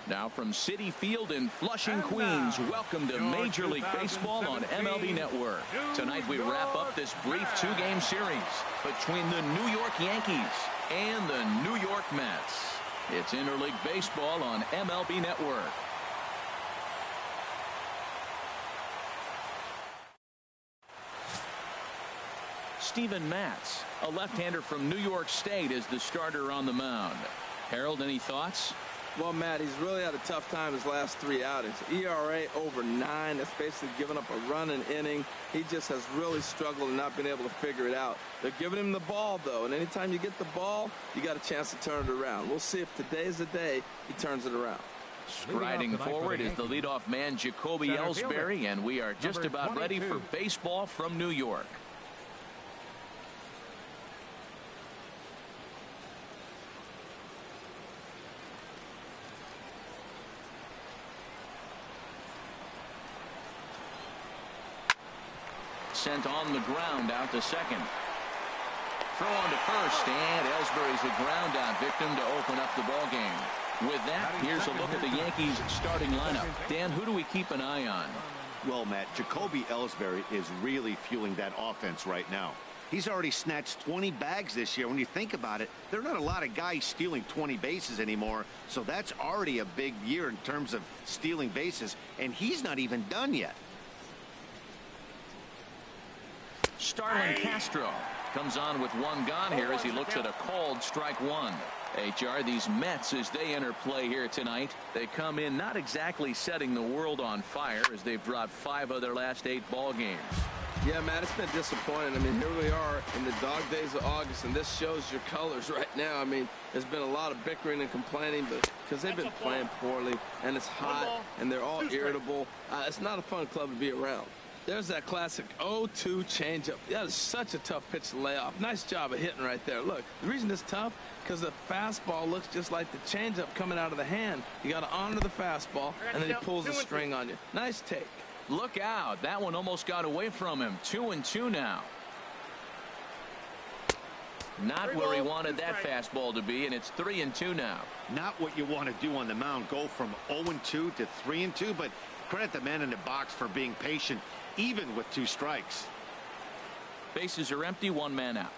Now from Citi Field in Flushing, Queens, welcome to Major League Baseball on MLB Network. Tonight we wrap up this brief two-game series between the New York Yankees and the New York Mets. It's Interleague Baseball on MLB Network. Steven Matz, a left-hander from New York State, is the starter on the mound. Harold, any thoughts? Well, Matt, he's really had a tough time his last three outings. ERA over 9. That's basically giving up a run an inning. He just has really struggled and not been able to figure it out. They're giving him the ball, though, and anytime you get the ball, you got a chance to turn it around. We'll see if today's the day he turns it around. Striding forward is the leadoff man, Jacoby Ellsbury, and we are just about ready for baseball from New York. Sent on the ground out to second. Throw on to first, and Ellsbury's a ground out victim to open up the ball game. With that, here's a look at the Yankees starting lineup. Dan, who do we keep an eye on? Well, Matt, Jacoby Ellsbury is really fueling that offense right now. He's already snatched 20 bags this year. When you think about it, there are not a lot of guys stealing 20 bases anymore, so that's already a big year in terms of stealing bases, and he's not even done yet. Starlin Castro comes on with one gone here as he looks at a called strike one. HR, these Mets, as they enter play here tonight, they come in not exactly setting the world on fire as they've dropped 5 of their last 8 ball games. Yeah, Matt, it's been disappointing. I mean, here we are in the dog days of August, and this shows your colors right now. I mean, there's been a lot of bickering and complaining, but because they've been playing poorly, and it's hot, and they're all irritable. It's not a fun club to be around. There's that classic 0-2 changeup. That is such a tough pitch to lay off. Nice job of hitting right there. Look, the reason it's tough, because the fastball looks just like the changeup coming out of the hand. You got to honor the fastball, and then he pulls the string on you. Nice take. Look out. That one almost got away from him. 2-2 now. Not where he wanted that fastball to be, and it's 3-2 now. Not what you want to do on the mound. Go from 0-2 to 3-2, but credit the man in the box for being patient, even with 2 strikes. Bases are empty, 1 man out.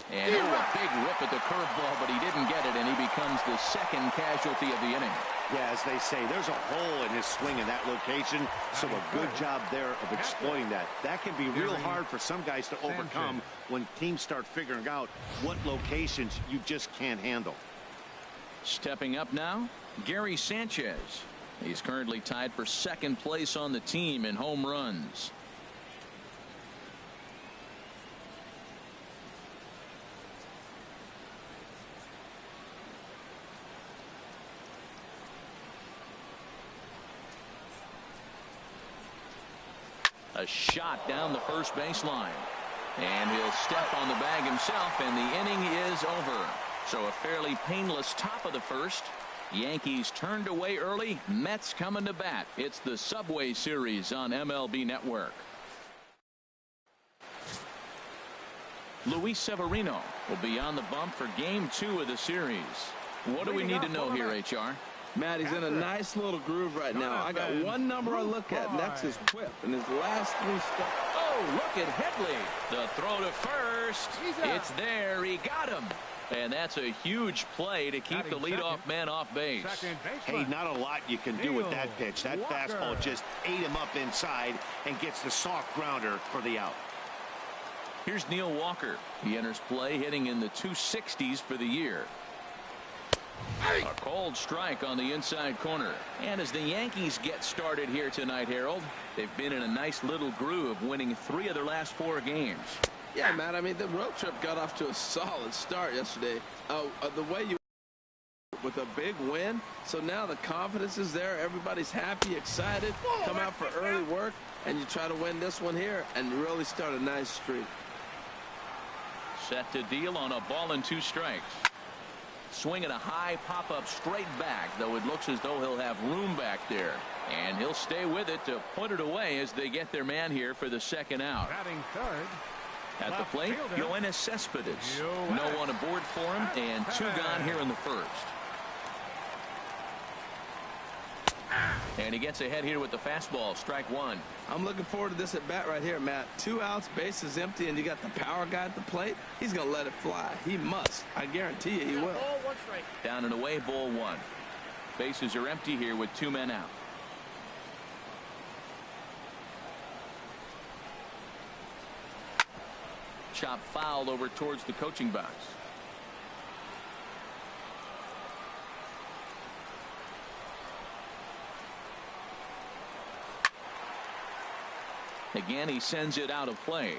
And a big rip at the curveball, but he didn't get it, and he becomes the second casualty of the inning. Yeah, as they say, there's a hole in his swing in that location, so a good job there of exploiting that. That can be real hard for some guys to overcome when teams start figuring out what locations you just can't handle. Stepping up now, Gary Sanchez. He's currently tied for 2nd place on the team in home runs. A shot down the first baseline. And he'll step on the bag himself, and the inning is over. So a fairly painless top of the first. Yankees turned away early. Mets coming to bat. It's the Subway Series on MLB Network. Luis Severino will be on the bump for Game 2 of the series. What do we need to know here, HR? Matt, he's in a nice little groove right now. I got one number I look at, and that's his whip in his last 3 starts. Oh, look at Headley. The throw to first. It's there. He got him. And that's a huge play to keep the leadoff man off base. Hey, not a lot you can do with that pitch. That fastball just ate him up inside and gets the soft grounder for the out. Here's Neil Walker. He enters play hitting in the 260s for the year. A cold strike on the inside corner. And as the Yankees get started here tonight, Harold, they've been in a nice little groove, winning 3 of their last 4 games. Yeah, Matt, I mean, the road trip got off to a solid start yesterday. The way you with a big win, so now the confidence is there. Everybody's happy, excited, come out for early work, and you try to win this one here and really start a nice streak. Set to deal on a ball and 2 strikes. Swinging a high pop-up straight back, though it looks as though he'll have room back there. And he'll stay with it to put it away as they get their man here for the 2nd out. Batting third. At the plate, Yoenis Cespedes. No one aboard for him, and 2 gone here in the first. And he gets ahead here with the fastball, strike 1. I'm looking forward to this at bat right here, Matt. 2 outs, bases empty, and you got the power guy at the plate. He's going to let it fly. He must. I guarantee you he will. Down and away, ball 1. Bases are empty here with 2 men out. Chop fouled over towards the coaching box. Again, he sends it out of play.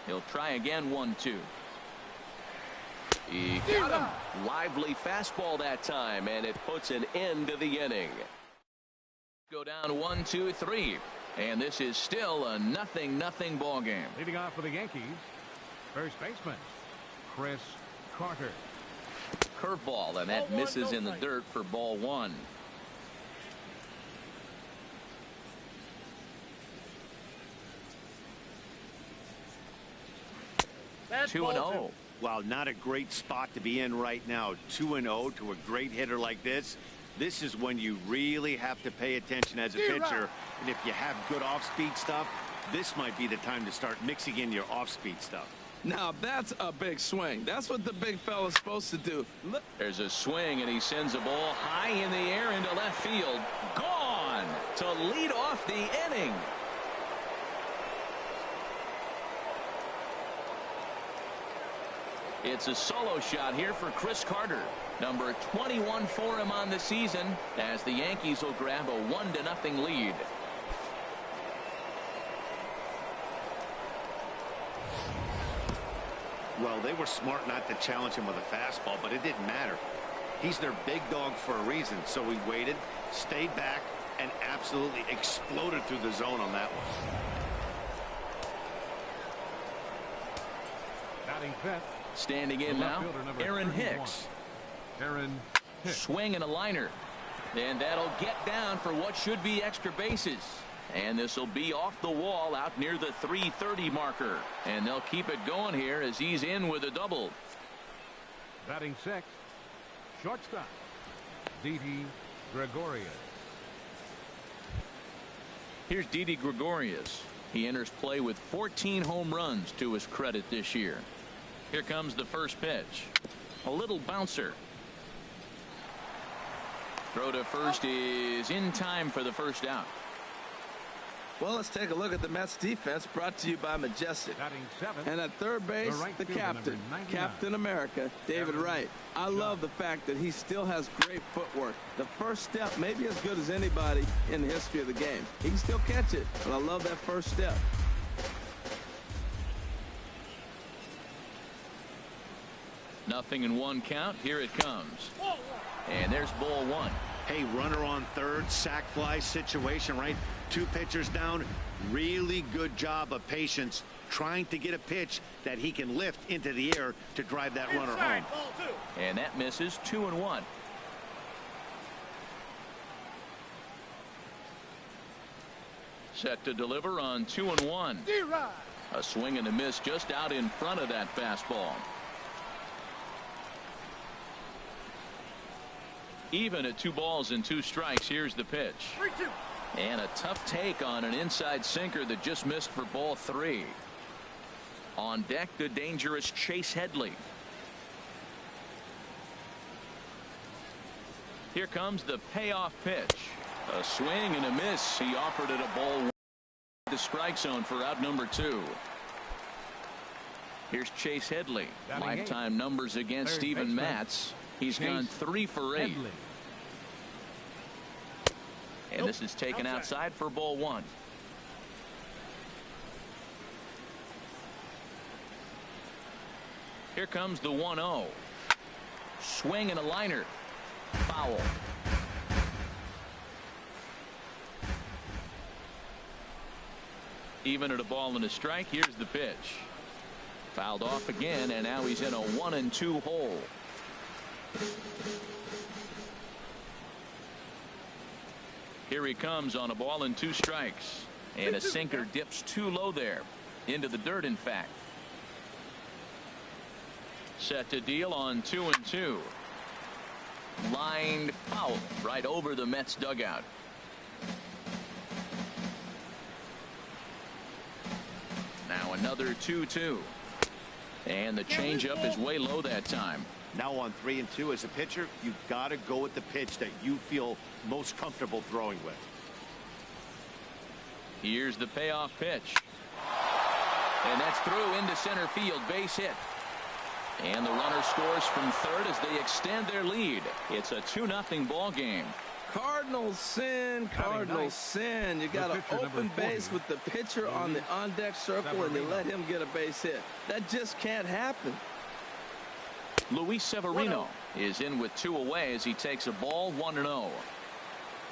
He'll try again, 1-2. He got him. Lively fastball that time, and it puts an end to the inning. Go down 1-2-3, and this is still a 0-0 ball game. Leading off for the Yankees, first baseman Chris Carter. Curveball, and that misses in the dirt for ball 1. That's 2-0. Well, not a great spot to be in right now. 2-0 to a great hitter like this. This is when you really have to pay attention as a pitcher. And if you have good off-speed stuff, this might be the time to start mixing in your off-speed stuff. Now, that's a big swing. That's what the big fella's supposed to do. Look. There's a swing, and he sends a ball high in the air into left field. Gone to lead off the inning. It's a solo shot here for Chris Carter. Number 21 for him on the season, as the Yankees will grab a 1-0 lead. Well, they were smart not to challenge him with a fastball, but it didn't matter. He's their big dog for a reason, so he waited, stayed back, and absolutely exploded through the zone on that one. Batting fifth. Standing in now, Aaron Hicks. Swing and a liner. And that'll get down for what should be extra bases. And this will be off the wall out near the 330 marker. And they'll keep it going here as he's in with a double. Batting sixth, shortstop Didi Gregorius. Here's Didi Gregorius. He enters play with 14 home runs to his credit this year. Here comes the first pitch. A little bouncer. Throw to first is in time for the first out. Well, let's take a look at the Mets defense, brought to you by Majestic. And at third base, the captain, Captain America, David Wright. I love the fact that he still has great footwork. The first step may be as good as anybody in the history of the game. He can still catch it, but I love that first step. Nothing in 1 count. Here it comes. And there's ball 1. Hey, runner on third, sac fly situation, right? 2 pitchers down. Really good job of patience, trying to get a pitch that he can lift into the air to drive that runner home. And that misses. 2-1. Set to deliver on 2-1. A swing and a miss just out in front of that fastball. Even at 2 balls and 2 strikes. Here's the pitch. 3-2. And a tough take on an inside sinker that just missed for ball 3. On deck, the dangerous Chase Headley. Here comes the payoff pitch. A swing and a miss. He offered it a ball. The strike zone for out number 2. Here's Chase Headley. Lifetime numbers against Steven Matz. He's gone 3 for 8. And this is taken outside for ball 1. Here comes the 1-0. Swing and a liner. Foul. Even at a ball and a strike. Here's the pitch. Fouled off again, and now he's in a 1-2 hole. Here he comes on a ball and 2 strikes. And a sinker dips too low there. Into the dirt, in fact. Set to deal on 2-2. Lined foul right over the Mets dugout. Now another 2-2. And the changeup is way low that time. Now on 3-2 as a pitcher, you've got to go with the pitch that you feel most comfortable throwing with. Here's the payoff pitch. And that's through into center field, base hit. And the runner scores from third as they extend their lead. It's a 2-0 ball game. Cardinals sin, Cardinals sin. You got an open base with the pitcher on the on-deck circle, and you let him get a base hit. That just can't happen. Luis Severino is in with 2 away as he takes a ball 1-0.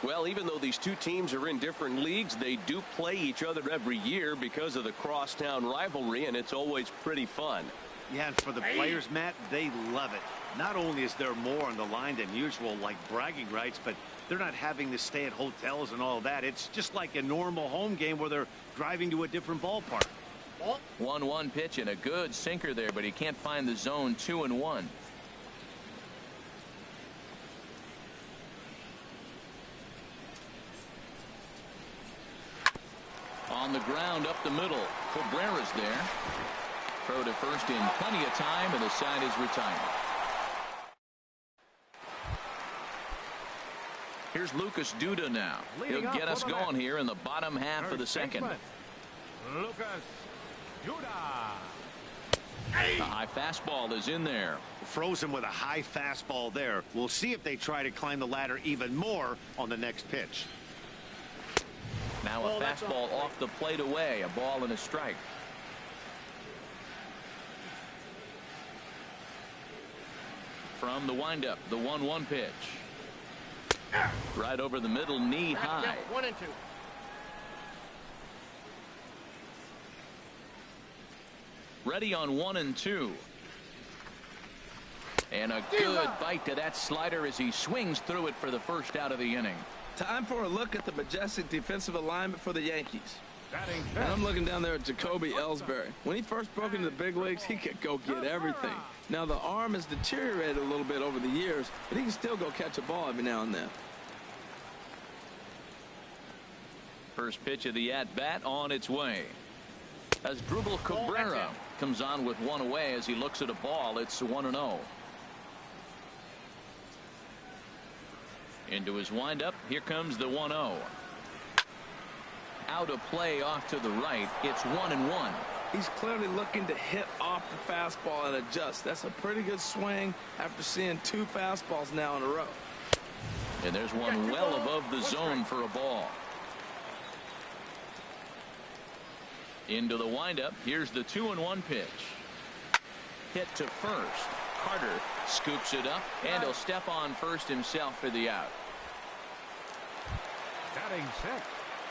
Well, even though these two teams are in different leagues, they do play each other every year because of the crosstown rivalry, and it's always pretty fun. Yeah, and for the players, Matt, they love it. Not only is there more on the line than usual, like bragging rights, but they're not having to stay at hotels and all that. It's just like a normal home game where they're driving to a different ballpark. 1-1 pitch and a good sinker there, but he can't find the zone. 2-1. On the ground up the middle. Cabrera's there. Throw to first in plenty of time, and the side is retired. Here's Lucas Duda now. He'll get us going here in the bottom half of the second. Lucas Duda. The high fastball is in there. Frozen with a high fastball there. We'll see if they try to climb the ladder even more on the next pitch. Now a fastball off the plate away. A ball and a strike. From the windup, the 1-1 pitch. Right over the middle, knee high. 1-2. Ready on 1-2. And a good bite to that slider as he swings through it for the first out of the inning. Time for a look at the majestic defensive alignment for the Yankees. And I'm looking down there at Jacoby Ellsbury. When he first broke into the big leagues, he could go get everything. Now the arm has deteriorated a little bit over the years, but he can still go catch a ball every now and then. First pitch of the at-bat on its way. As Drupal Cabrera comes on with 1 away as he looks at a ball. It's 1-0. Into his windup. Here comes the 1-0. Out of play off to the right. It's 1-1. He's clearly looking to hit off the fastball and adjust. That's a pretty good swing after seeing 2 fastballs now in a row. And there's one well above the zone for a ball. Into the windup. Here's the 2-1 pitch. Hit to first. Carter scoops it up, and he'll step on first himself for the out. Batting 6.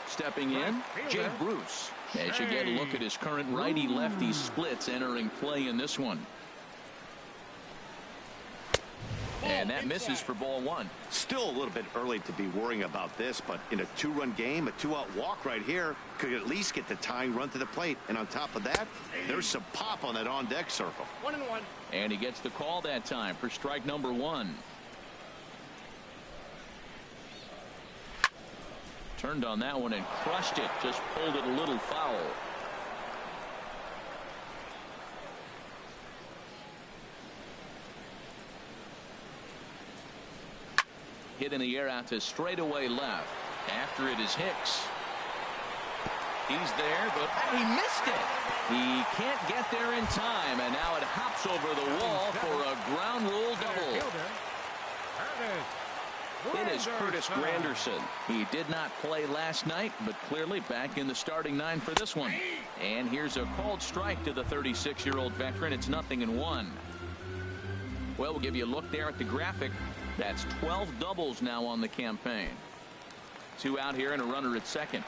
Stepping in, Jay Bruce. As you get a look at his current righty-lefty splits entering play in this one. And that misses for ball 1. Still a little bit early to be worrying about this, but in a 2-run game, a 2-out walk right here could at least get the tying run to the plate. And on top of that, there's some pop on that on-deck circle. 1-1. And he gets the call that time for strike number 1. Turned on that one and crushed it. Just pulled it a little foul. Hit in the air out to straightaway left. After it is Hicks. He's there, but he missed it. He can't get there in time, and now it hops over the wall for a ground rule double. It is Curtis Granderson. He did not play last night, but clearly back in the starting 9 for this one. And here's a called strike to the 36-year-old veteran. It's 0-1. Well, we'll give you a look there at the graphic. That's 12 doubles now on the campaign. 2 out here and a runner at second.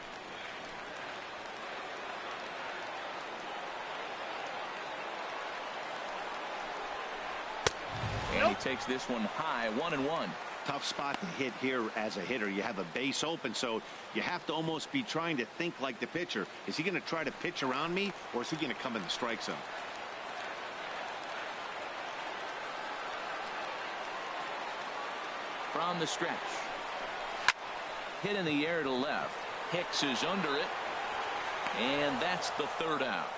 And he takes this one high. 1-1. tough spot to hit here as a hitter. You have a base open, so you have to almost be trying to think like the pitcher. Is he going to try to pitch around me, or is he going to come in the strike zone? From the stretch. Hit in the air to left. Hicks is under it. And that's the third out.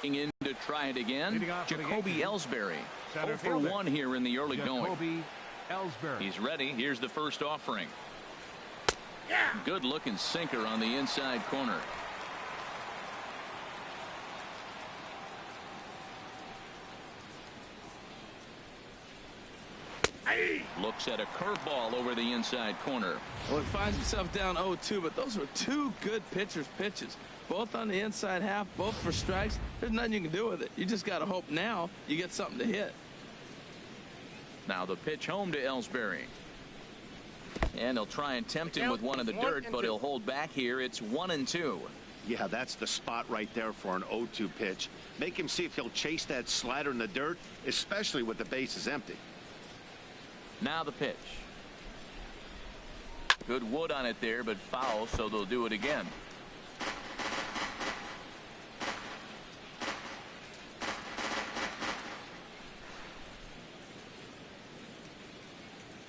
In to try it again. Jacoby Ellsbury. 0 for 1 here in the early going. He's ready. Here's the first offering. Good looking sinker on the inside corner. Looks at a curveball over the inside corner. Well, he finds himself down 0-2, but those were two good pitchers' pitches. Both on the inside half, both for strikes. There's nothing you can do with it. You just got to hope now you get something to hit. Now the pitch home to Ellsbury. And he'll try and tempt him with one in the dirt, but he'll hold back here. It's 1-2. Yeah, that's the spot right there for an 0-2 pitch. Make him see if he'll chase that slider in the dirt, especially with the bases empty. Now the pitch. Good wood on it there, but foul, so they'll do it again.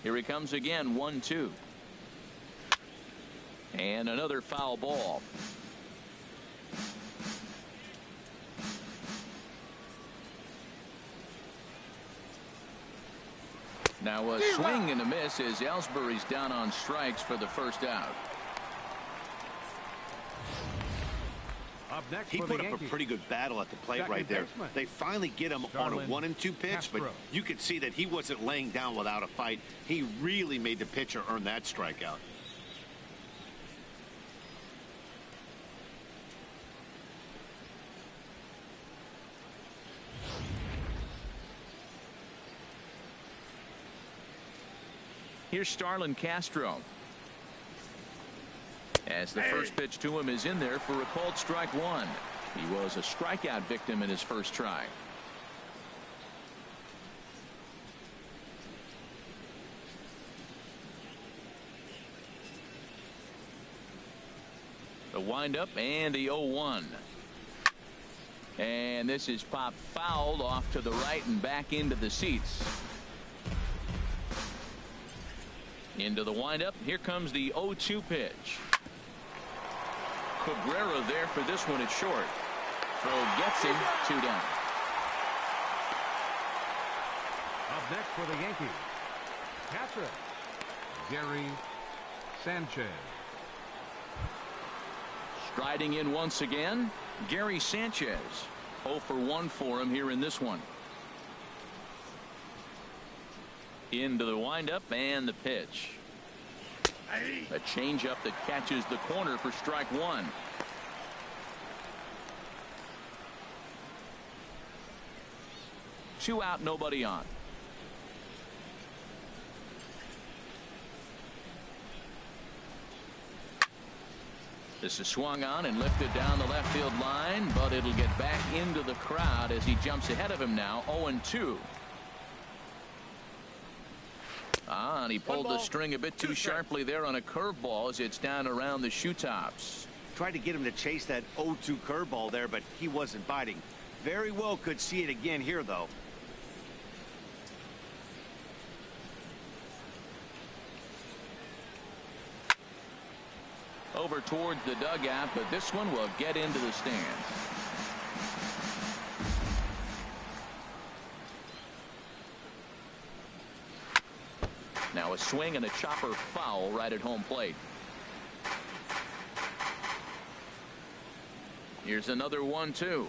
Here he comes again, 1-2. And another foul ball. Now a swing and a miss as Ellsbury's down on strikes for the first out. He put up a pretty good battle at the plate right there. They finally get him on a 1-2 pitch, but you could see that he wasn't laying down without a fight. He really made the pitcher earn that strikeout. Here's Starlin Castro. As the first pitch to him is in there for a called strike one. He was a strikeout victim in his first try. The windup and the 0-1. And this is popped fouled off to the right and back into the seats. Into the windup. Here comes the 0-2 pitch. Cabrera there for this one. It's short. Throw gets him. 2 down. Up next for the Yankees, catcher Gary Sanchez. Striding in once again, Gary Sanchez. 0 for 1 for him here in this one. Into the windup and the pitch. A changeup that catches the corner for strike one. Two out, nobody on. This is swung on and lifted down the left field line, but it'll get back into the crowd as he jumps ahead of him now. 0-2. And he pulled the string a bit too sharply there on a curveball as it's down around the shoe tops. Tried to get him to chase that 0-2 curveball there, but he wasn't biting. Very well could see it again here, though. Over towards the dugout, but this one will get into the stands. Now a swing and a chopper foul right at home plate. Here's another 1-2.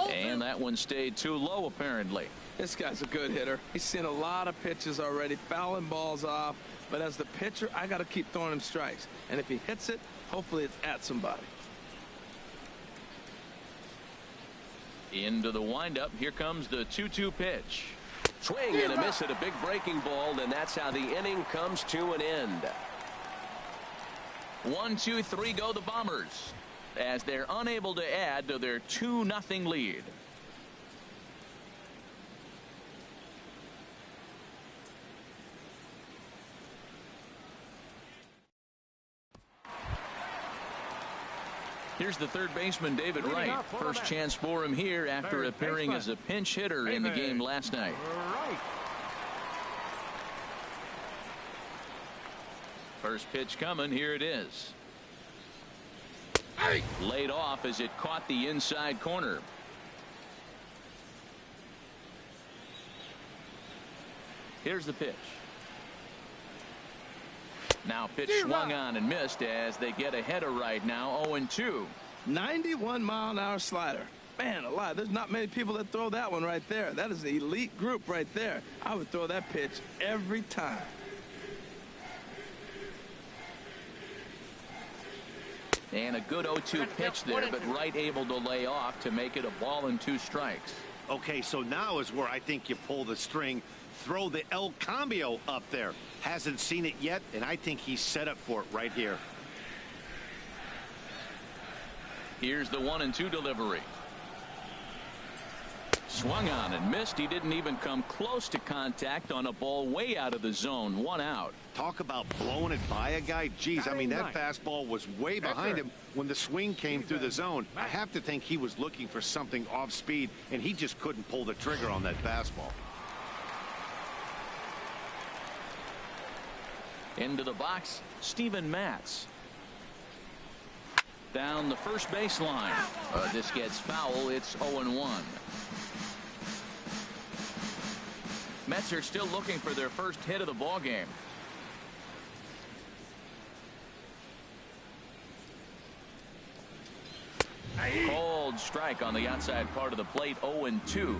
And that one stayed too low apparently. This guy's a good hitter. He's seen a lot of pitches already, fouling balls off. But as the pitcher, I got to keep throwing him strikes. And if he hits it, hopefully it's at somebody. Into the windup. Here comes the 2-2 pitch. Swing and a miss at a big breaking ball, and that's how the inning comes to an end. 1, 2, 3 go the Bombers as they're unable to add to their 2-0 lead. Here's the third baseman, David Wright. First chance for him here after appearing as a pinch hitter in the game last night. First pitch coming. Here it is. Laid off as it caught the inside corner. Here's the pitch. Now pitch swung on and missed as they get ahead of Wright now 0-2. 91-mile-an-hour slider. Man alive, there's not many people that throw that one right there. That is an elite group right there. I would throw that pitch every time. And a good 0-2 pitch there, but Wright able to lay off to make it a ball and 2 strikes. Okay, so now is where I think you pull the string. Throw the El Cambio up there. Hasn't seen it yet, and I think he's set up for it right here. Here's the 1-2 delivery. Swung on and missed. He didn't even come close to contact on a ball way out of the zone. 1 out. Talk about blowing it by a guy. Geez, I mean, that fastball was way behind him when the swing came through the zone. I have to think he was looking for something off speed, and he just couldn't pull the trigger on that fastball. Into the box, Steven Matz. Down the first baseline. This gets foul. It's 0-1. Mets are still looking for their first hit of the ball game. Cold strike on the outside part of the plate. 0-2.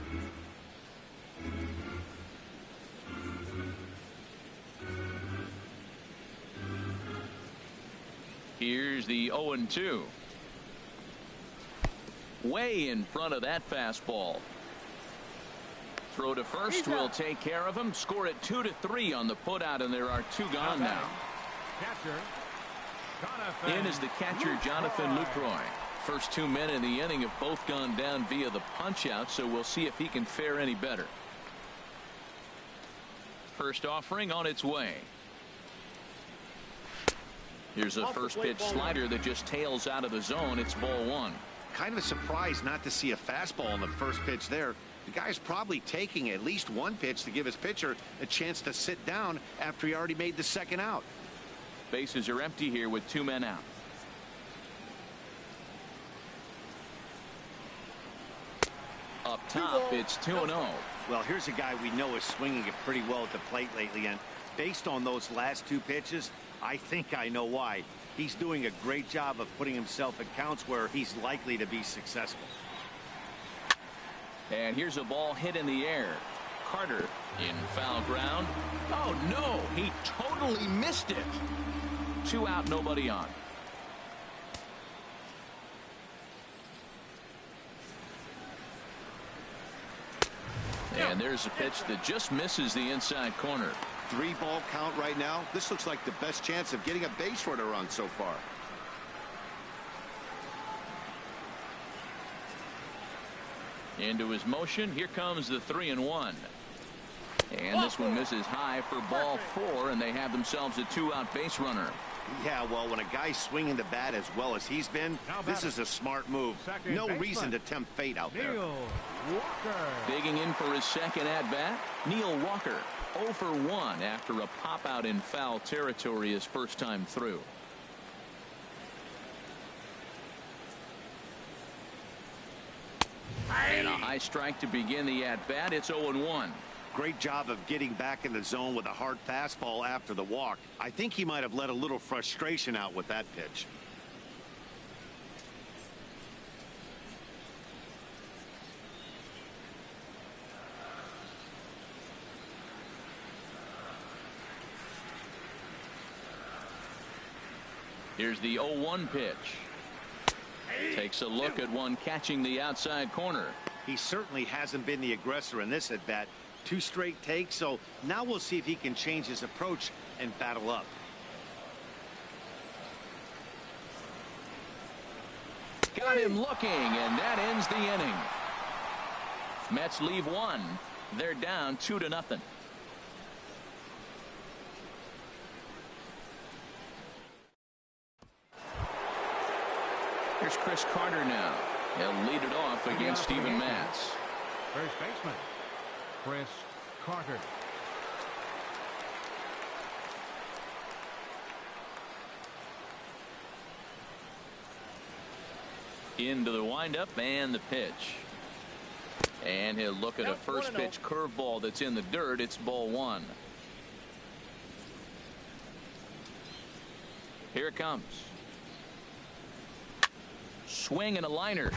Here's the 0-2. Way in front of that fastball. Throw to first will take care of him. Score it 2-3 on the putout, and there are 2 gone now. In is the catcher, Jonathan Lucroy. First 2 men in the inning have both gone down via the punch out, so we'll see if he can fare any better. First offering on its way. Here's a first pitch slider that just tails out of the zone. It's ball 1. Kind of a surprise not to see a fastball on the first pitch there. The guy's probably taking at least 1 pitch to give his pitcher a chance to sit down after he already made the second out. Bases are empty here with 2 men out. Up top, it's 2-0. Well, here's a guy we know is swinging it pretty well at the plate lately, and based on those last 2 pitches, I think I know why. He's doing a great job of putting himself in counts where he's likely to be successful. And here's a ball hit in the air. Carter in foul ground. Oh, no, he totally missed it. 2 out, nobody on. And there's a pitch that just misses the inside corner. 3-ball count right now. This looks like the best chance of getting a base runner run so far. Into his motion. Here comes the 3-1. And this one misses high for ball 4, and they have themselves a 2-out base runner. Yeah, well, when a guy's swinging the bat as well as he's been, this is a smart move. No reason to tempt fate out there. Digging in for his second at-bat, Neil Walker. 0 for 1 after a pop-out in foul territory his first time through. And a high strike to begin the at-bat. It's 0-1. Great job of getting back in the zone with a hard fastball after the walk. I think he might have let a little frustration out with that pitch. Here's the 0-1 pitch. Takes a look at one catching the outside corner. He certainly hasn't been the aggressor in this at bat. 2 straight takes, so now we'll see if he can change his approach and battle up. Got him looking, and that ends the inning. Mets leave 1. They're down 2-0. Here's Chris Carter now. He'll lead it off against Steven Matz. First baseman, Chris Carter. Into the windup and the pitch. And he'll look at a first pitch curveball that's in the dirt. It's ball one. Here it comes. Swing and a liner.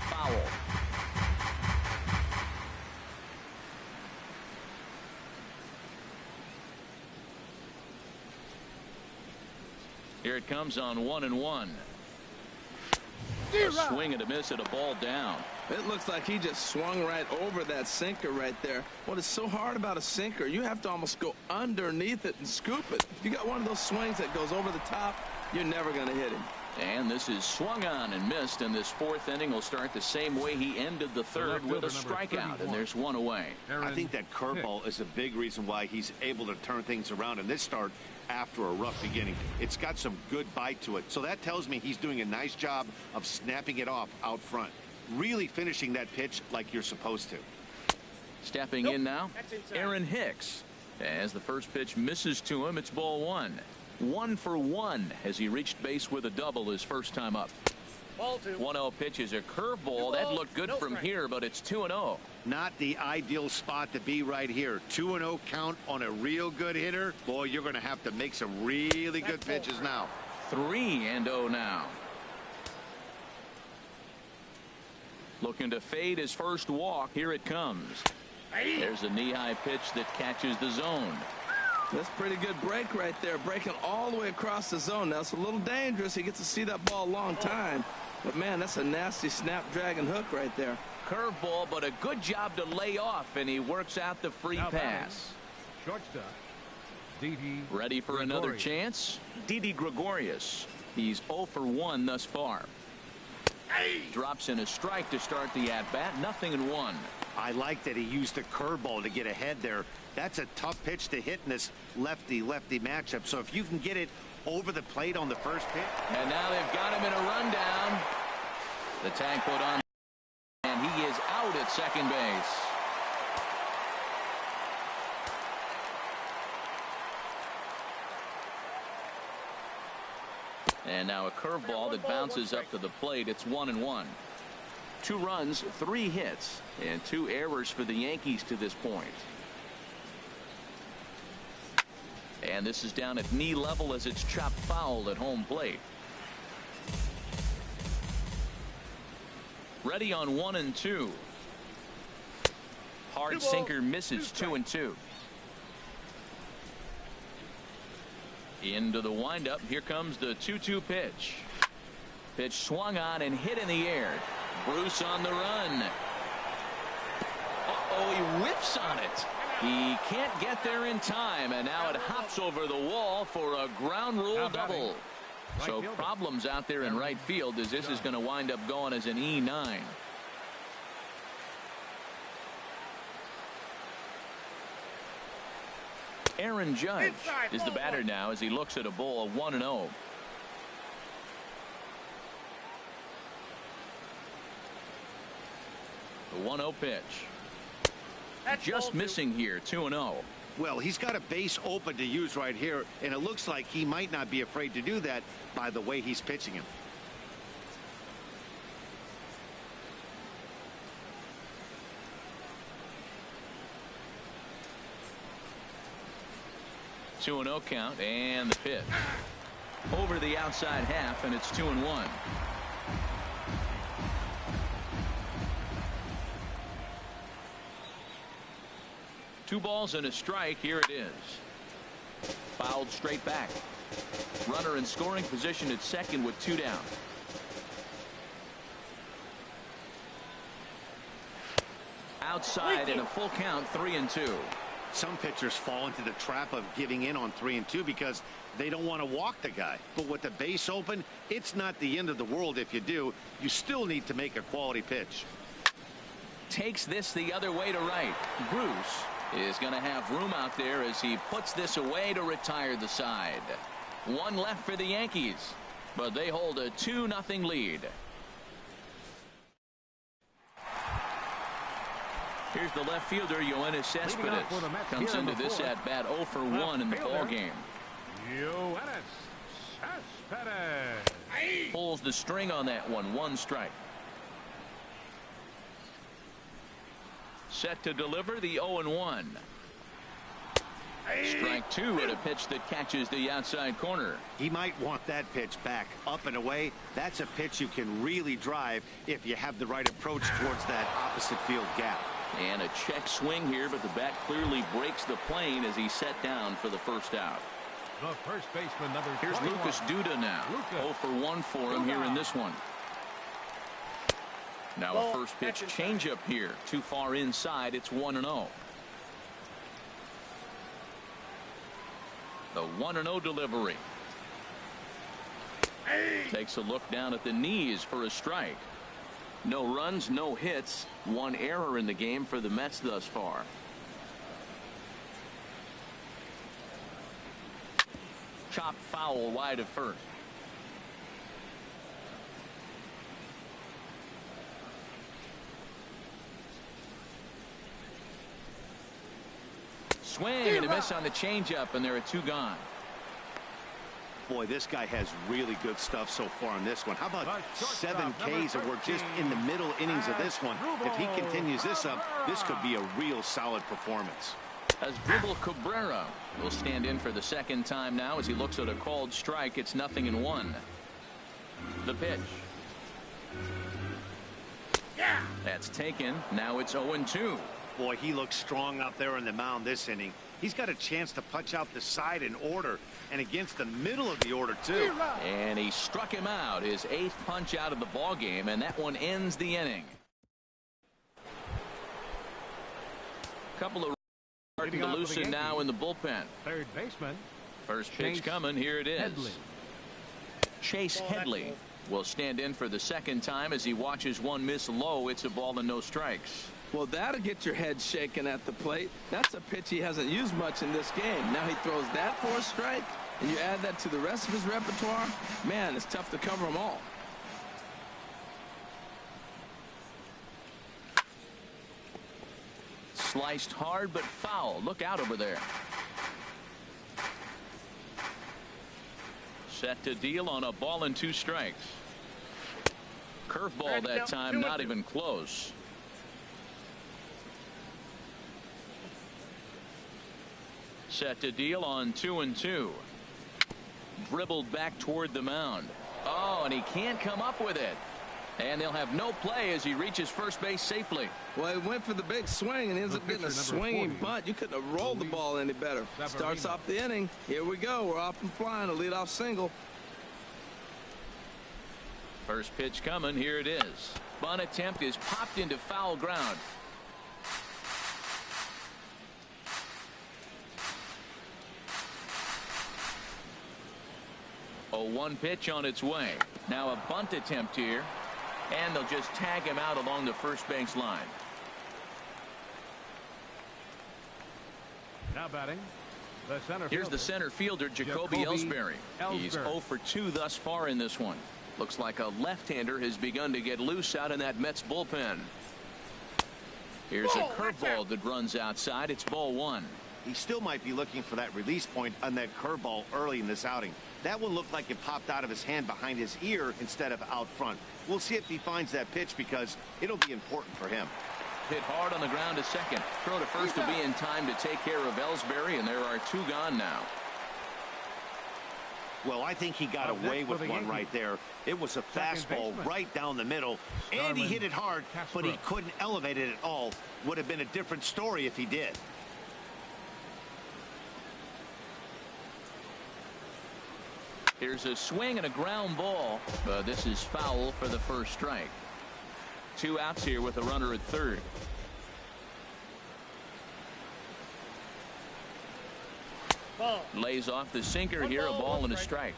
Foul. Here it comes on 1-1. A swing and a miss at a ball down. It looks like he just swung right over that sinker right there. What is so hard about a sinker, you have to almost go underneath it and scoop it. If you got one of those swings that goes over the top, you're never going to hit him. And this is swung on and missed, and this fourth inning will start the same way he ended the third with a strikeout, and there's one away. I think that curveball is a big reason why he's able to turn things around in this start after a rough beginning. It's got some good bite to it, so that tells me he's doing a nice job of snapping it off out front, really finishing that pitch like you're supposed to. Stepping in now, Aaron Hicks. As the first pitch misses to him, it's ball one. 1 for 1 as he reached base with a double his first time up. 1-0 pitch is a curveball. That looked good from here, but it's 2-0. Not the ideal spot to be right here. 2-0 count on a real good hitter. Boy, you're going to have to make some really good pitches now. 3-0 now. Looking to fade his first walk. Here it comes. There's a knee-high pitch that catches the zone. That's a pretty good break right there, breaking all the way across the zone. Now, it's a little dangerous. He gets to see that ball a long time. But, man, that's a nasty snapdragon hook right there. Curveball, but a good job to lay off, and he works out the free pass. Shortstop, Didi. Ready for another chance? Didi Gregorius. He's 0 for 1 thus far. Drops in a strike to start the at-bat. 0-1. I like that he used the curveball to get ahead there. That's a tough pitch to hit in this lefty-lefty matchup. So if you can get it over the plate on the first pitch. And now they've got him in a rundown. The tag put on, and he is out at second base. And now a curveball that bounces up to the plate. It's 1-1. 2 runs, 3 hits, and 2 errors for the Yankees to this point. And this is down at knee level as it's chopped foul at home plate. Ready on 1-2. Hard sinker misses. 2-2. Into the windup. Here comes the 2-2 pitch. Pitch swung on and hit in the air. Bruce on the run. Uh-oh, he whiffs on it. He can't get there in time, and now it hops over the wall for a ground rule double. So problems out there in right field as this is going to wind up going as an E9. Aaron Judge is the batter now as he looks at a ball of 1-0. The 1-0 pitch. Just missing here. 2-0. Well, he's got a base open to use right here, and it looks like he might not be afraid to do that by the way he's pitching him. Two 2-0 count, and the pitch over the outside half, and it's 2-1. Two balls and a strike. Here it is. Fouled straight back. Runner in scoring position at second with 2 down. Outside in a full count. 3-2. Some pitchers fall into the trap of giving in on 3-2 because they don't want to walk the guy. But with the base open, it's not the end of the world if you do. You still need to make a quality pitch. Takes this the other way to right. Bruce is going to have room out there as he puts this away to retire the side. One left for the Yankees. but they hold a 2-0 lead. Here's the left fielder, Yoenis Cespedes. Comes into this at bat 0 for 1 in the ball game. Yoenis Cespedes Pulls the string on that one. 1 strike. Set to deliver the 0-1. Strike 2 at a pitch that catches the outside corner. He might want that pitch back up and away. That's a pitch you can really drive if you have the right approach towards that opposite field gap. And a check swing here, but the bat clearly breaks the plane as he's set down for the first out. The first baseman, number 21. Here's Lucas Duda now. 0 for 1 for him here in this one. Now a first pitch changeup here. Too far inside. It's 1-0. The 1-0 delivery. Takes a look down at the knees for a strike. No runs, no hits. 1 error in the game for the Mets thus far. Chop foul wide of first. Swing and a miss on the changeup, and there are 2 gone. Boy, this guy has really good stuff so far in this one. How about 7 Ks, and we're just in the middle innings of this one. If he continues this up, this could be a real solid performance. As Dribble Cabrera will stand in for the second time now as he looks at a called strike. It's 0-1. The pitch. That's taken. Now it's 0-2. Boy, he looks strong out there on the mound this inning. He's got a chance to punch out the side in order, and against the middle of the order too. And he struck him out, his 8th punch out of the ball game, and that one ends the inning. Couple of starting to loosen now in the bullpen. Third baseman. First pitch coming. Here it is. Headley. Chase Headley will stand in for the second time as he watches one miss low. It's a ball and no strikes. Well, that'll get your head shaking at the plate. That's a pitch he hasn't used much in this game. Now he throws that for a strike, and you add that to the rest of his repertoire. Man, it's tough to cover them all. Sliced hard but foul. Look out over there. Set to deal on a ball and 2 strikes. Curveball that time, not even close. Set to deal on 2-2. Dribbled back toward the mound. Oh, and he can't come up with it. And they'll have no play as he reaches first base safely. Well, he went for the big swing and he ends up getting a swinging bunt. You couldn't have rolled the ball any better. Starts off the inning. Here we go. We're off and flying. A leadoff single. First pitch coming. Here it is. Bunt attempt is popped into foul ground. A 1 pitch on its way. Now a bunt attempt here. And they'll just tag him out along the first base line. Now batting. The center Here's fielder. the center fielder, Jacoby Ellsbury. He's 0 for 2 thus far in this one. Looks like a left-hander has begun to get loose out in that Mets bullpen. Here's a curveball that runs outside. It's ball 1. He still might be looking for that release point on that curveball early in this outing. That one looked like it popped out of his hand behind his ear instead of out front. We'll see if he finds that pitch because it'll be important for him. Hit hard on the ground to second. Throw to first will be in time to take care of Ellsbury, and there are 2 gone now. Well, I think he got away with one right there. It was a fastball right down the middle, and he hit it hard, but he couldn't elevate it at all. Would have been a different story if he did. Here's a swing and a ground ball, but this is foul for the first strike. 2 outs here with a runner at third. Lays off the sinker here, a ball and a strike.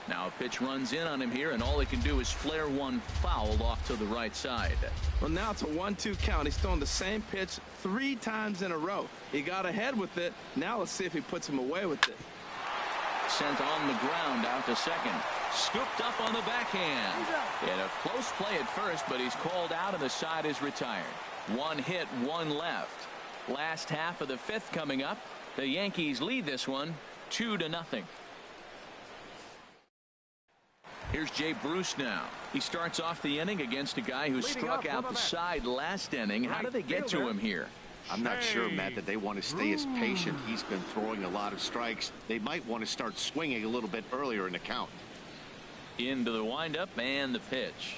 Now a pitch runs in on him here, and all he can do is flare one foul off to the right side. Well, now it's a 1-2 count. He's throwing the same pitch 3 times in a row. He got ahead with it. Now let's see if he puts him away with it. Sent on the ground out to second. Scooped up on the backhand. And a close play at first, but he's called out and the side is retired. 1 hit, 1 left. Last half of the 5th coming up. The Yankees lead this one 2-0. Here's Jay Bruce now. He starts off the inning against a guy who struck out the side last inning. How did they get to him here? I'm not sure, Matt, that they want to stay as patient. He's been throwing a lot of strikes. They might want to start swinging a little bit earlier in the count. Into the windup and the pitch.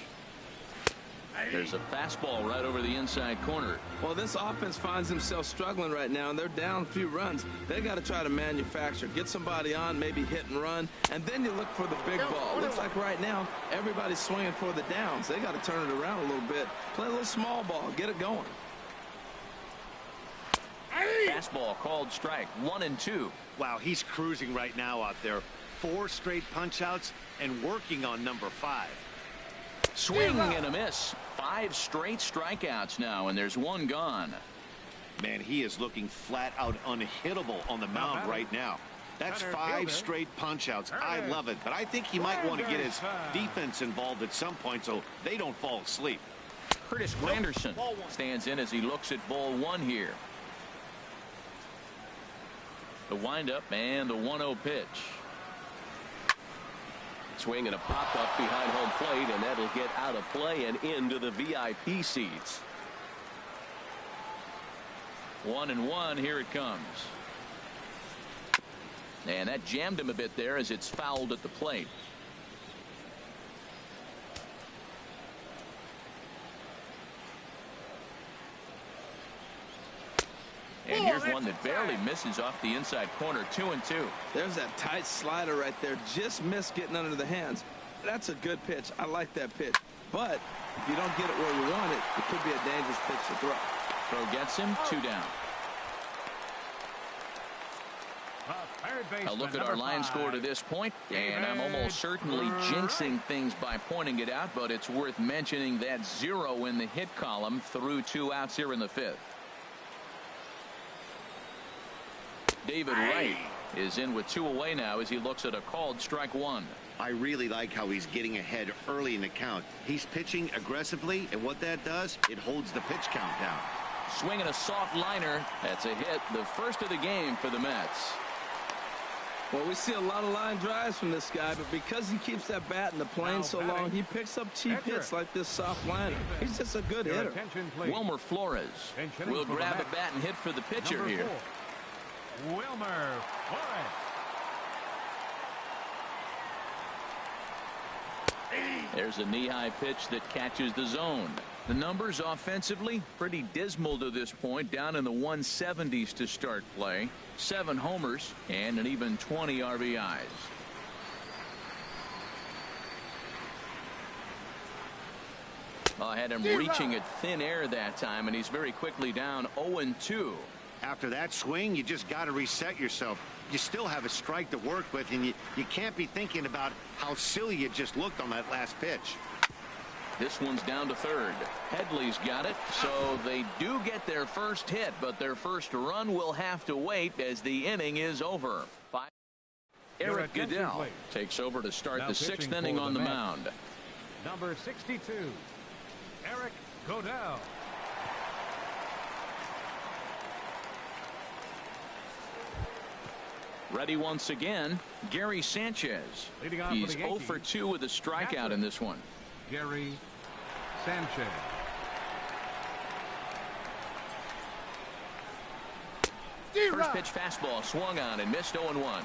There's a fastball right over the inside corner. Well, this offense finds themselves struggling right now, and they're down a few runs. They got to try to manufacture, get somebody on, maybe hit and run, and then you look for the big ball. Looks like right now everybody's swinging for the downs. They got to turn it around a little bit, play a little small ball, get it going. Fastball called strike. 1-2. Wow, he's cruising right now out there. 4 straight punch outs and working on number 5. Swing and a miss. 5 straight strikeouts now, and there's 1 gone. Man, he is looking flat out unhittable on the mound right now. That's 5 straight punch outs. I love it, but I think he might want to get his defense involved at some point so they don't fall asleep. Curtis Granderson stands in as he looks at ball 1 here. The windup and the 1-0 pitch. Swing and a pop up behind home plate, and that'll get out of play and into the VIP seats. 1-1. Here it comes. And that jammed him a bit there as it's fouled at the plate. And here's one that barely misses off the inside corner. 2-2. There's that tight slider right there. Just missed getting under the hands. That's a good pitch. I like that pitch. But if you don't get it where you want it, it could be a dangerous pitch to throw. Throw gets him. 2 down. A look at our line score to this point, and I'm almost certainly jinxing things by pointing it out, but it's worth mentioning that 0 in the hit column through 2 outs here in the 5th. David Wright is in with 2 away now as he looks at a called strike 1. I really like how he's getting ahead early in the count. He's pitching aggressively, and what that does, it holds the pitch count down. Swinging a soft liner. That's a hit, the first of the game for the Mets. Well, we see a lot of line drives from this guy, but because he keeps that bat in the plane so long, he picks up cheap hits like this soft liner. He's just a good hitter. Wilmer Flores will grab a bat and hit for the pitcher here. Wilmer Flores. There's a knee-high pitch that catches the zone. The numbers offensively pretty dismal to this point, down in the 170s to start play. 7 homers and an even 20 RBIs. I had him reaching at thin air that time, and he's very quickly down 0-2. After that swing, you just got to reset yourself. You still have a strike to work with, and you can't be thinking about how silly you just looked on that last pitch. This one's down to third. Headley's got it, so they do get their first hit, but their first run will have to wait as the inning is over. Eric Goodell takes over to start the 6th inning on the mound. Number 62, Eric Goodell. Ready once again, Gary Sanchez. He's 0 for 2 with a strikeout in this one. Gary Sanchez. First pitch fastball swung on and missed 0-1.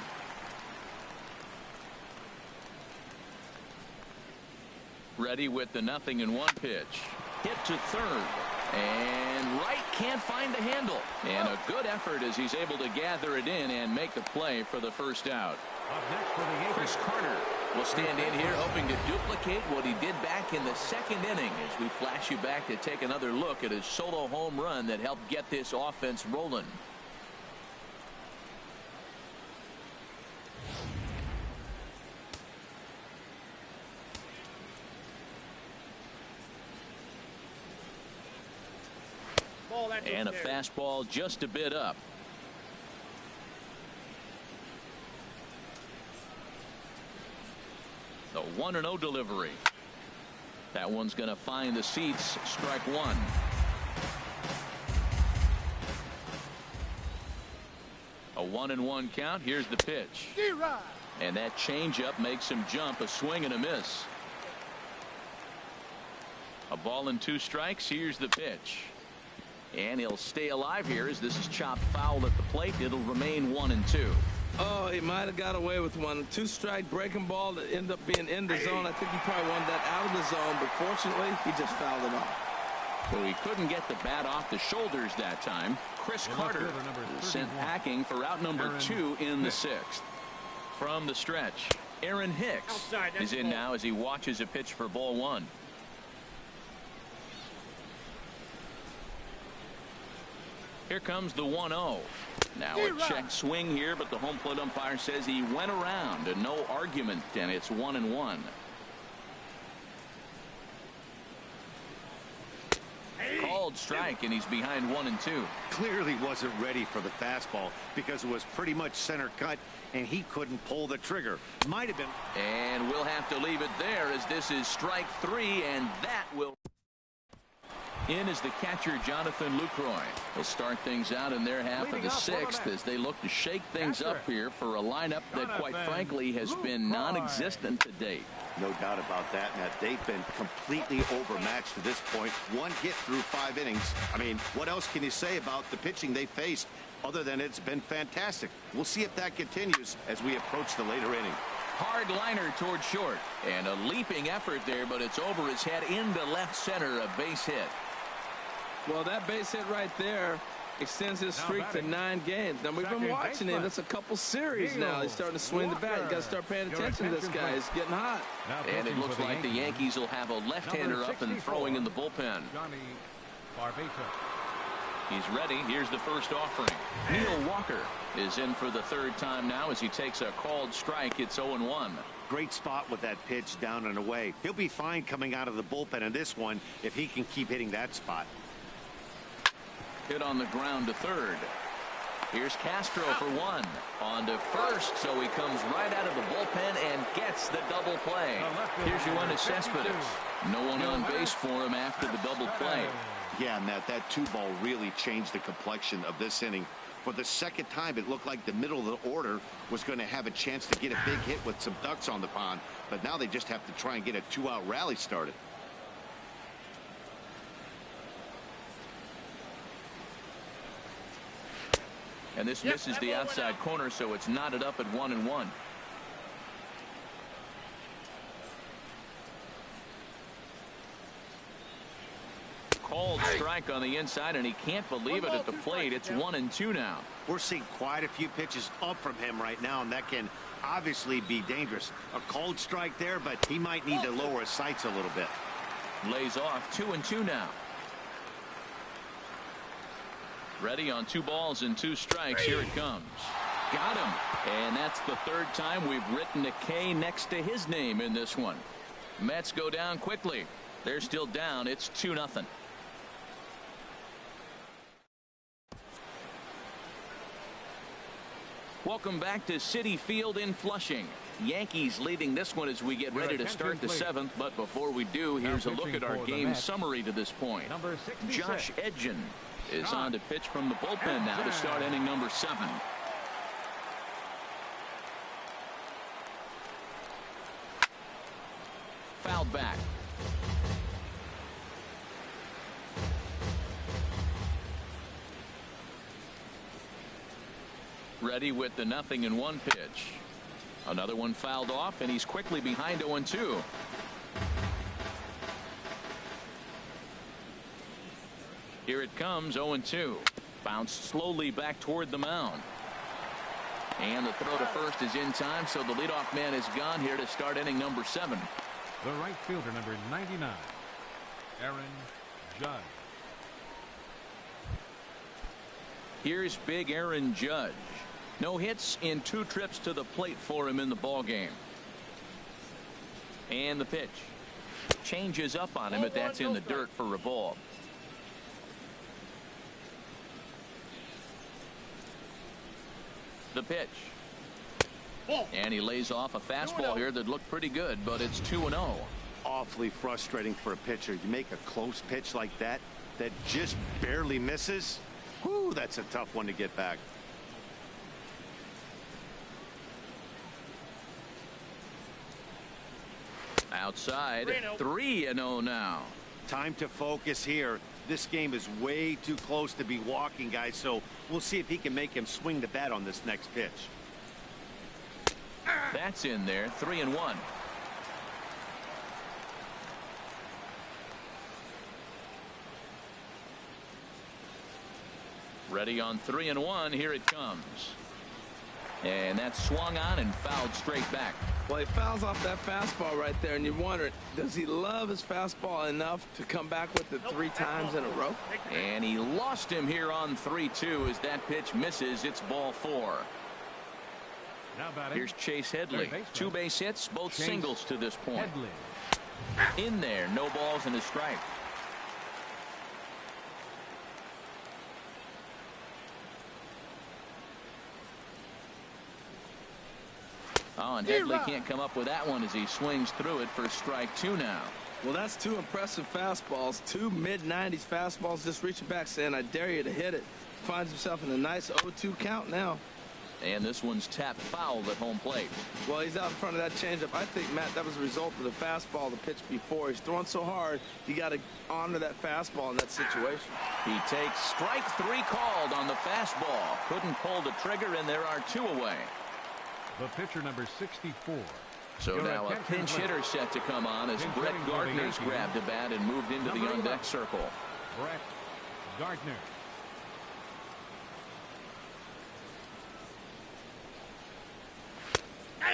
Ready with the 0-1 pitch. Hit to third. And Wright can't find the handle. And a good effort as he's able to gather it in and make the play for the first out. Chris Carter will stand in here hoping to duplicate what he did back in the 2nd inning as we flash you back to take another look at his solo home run that helped get this offense rolling. And a fastball just a bit up. The 1-0 delivery. That one's going to find the seats. Strike one. A 1-1 count. Here's the pitch. And that changeup makes him jump. A swing and a miss. A ball and 2 strikes. Here's the pitch. And he'll stay alive here as this is chopped foul at the plate. It'll remain 1-2. Oh, he might have got away with one. 2-strike breaking ball that ended up being in the zone. I think he probably wanted that out of the zone, but fortunately, he just fouled it off. So he couldn't get the bat off the shoulders that time. Chris Carter is sent packing for out number 2 in the 6th. From the stretch, Aaron Hicks is in now as he watches a pitch for ball 1. Here comes the 1-0. Now a check swing here, but the home plate umpire says he went around and no argument, and it's 1-1. Called strike, and he's behind 1-2. Clearly wasn't ready for the fastball because it was pretty much center cut and he couldn't pull the trigger. Might have been. And we'll have to leave it there as this is strike 3, and that will. In is the catcher, Jonathan Lucroy. Will start things out in their half of the 6th as they look to shake things up here for a lineup that, quite frankly, has been non-existent to date. No doubt about that, Matt. They've been completely overmatched to this point. 1 hit through 5 innings. I mean, what else can you say about the pitching they faced other than it's been fantastic? We'll see if that continues as we approach the later inning. Hard liner toward short, and a leaping effort there, but it's over his head into left center, a base hit. Well, that base hit right there extends his streak to 9 games. Now, we've been watching him. That's a couple series now. He's starting to swing the bat. You got to start paying attention to this guy. He's getting hot. And it looks like the Yankees will have a left-hander up and throwing in the bullpen. He's ready. Here's the first offering. Neil Walker is in for the 3rd time now as he takes a called strike. It's 0-1. Great spot with that pitch down and away. He'll be fine coming out of the bullpen in this one if he can keep hitting that spot. Hit on the ground to 3rd. Here's Castro for 1. On to 1st, so he comes right out of the bullpen and gets the double play. Here's Yoenis Cespedes. No one on base for him after the double play. Yeah, Matt, that 2-ball really changed the complexion of this inning. For the 2nd time, it looked like the middle of the order was going to have a chance to get a big hit with some ducks on the pond. But now they just have to try and get a 2-out rally started. And this misses the outside corner, so it's knotted up at 1-1. Called strike on the inside, and he can't believe it at the plate. It's 1-2 now. We're seeing quite a few pitches up from him right now, and that can obviously be dangerous. A called strike there, but he might need to lower his sights a little bit. Lays off. 2-2 now. Ready on 2 balls and 2 strikes. Here it comes. Got him. And that's the 3rd time we've written a K next to his name in this one. Mets go down quickly. They're still down. It's 2-0. Welcome back to Citi Field in Flushing. Yankees leading this one as we get ready to start the 7th. But before we do, here's a look at our game summary to this point. Josh Edgen is on to pitch from the bullpen now to start inning number 7. Fouled back. Ready with the 0-1 pitch. Another one fouled off, and he's quickly behind 0-2. Here it comes, 0-2. Bounced slowly back toward the mound. And the throw to first is in time, so the leadoff man is gone here to start inning number 7. The right fielder, number 99, Aaron Judge. Here's big Aaron Judge. No hits in 2 trips to the plate for him in the ballgame. And the pitch. Changes up on him, but that's in the dirt for a ball. The pitch. And he lays off a fastball here that looked pretty good, but it's 2-0. Awfully frustrating for a pitcher. You make a close pitch like that just barely misses. Whew, that's a tough one to get back. Outside, 3-0 now. Time to focus here. This game is way too close to be walking, guys, so we'll see if he can make him swing the bat on this next pitch. That's in there. 3-1. Ready on 3-1. Here it comes. And that's swung on and fouled straight back. Well, he fouls off that fastball right there, and you wonder, does he love his fastball enough to come back with it 3 times in a row? And he lost him here on 3-2 as that pitch misses. It's ball 4. Here's Chase Headley. 2 base hits, both singles to this point. In there, no balls and a strike. Oh, and Headley can't come up with that one as he swings through it for strike 2 now. Well, that's 2 impressive fastballs. 2 mid-90s fastballs just reaching back saying, I dare you to hit it. Finds himself in a nice 0-2 count now. And this one's tapped foul at home plate. Well, he's out in front of that changeup. I think, Matt, that was a result of the fastball the pitch before. He's throwing so hard, you got to honor that fastball in that situation. He takes strike 3 called on the fastball. Couldn't pull the trigger, and there are 2 away. The pitcher, number 64. So now a pinch hitter set to come on as Brett Gardner's grabbed a bat and moved into the on-deck circle. Brett Gardner.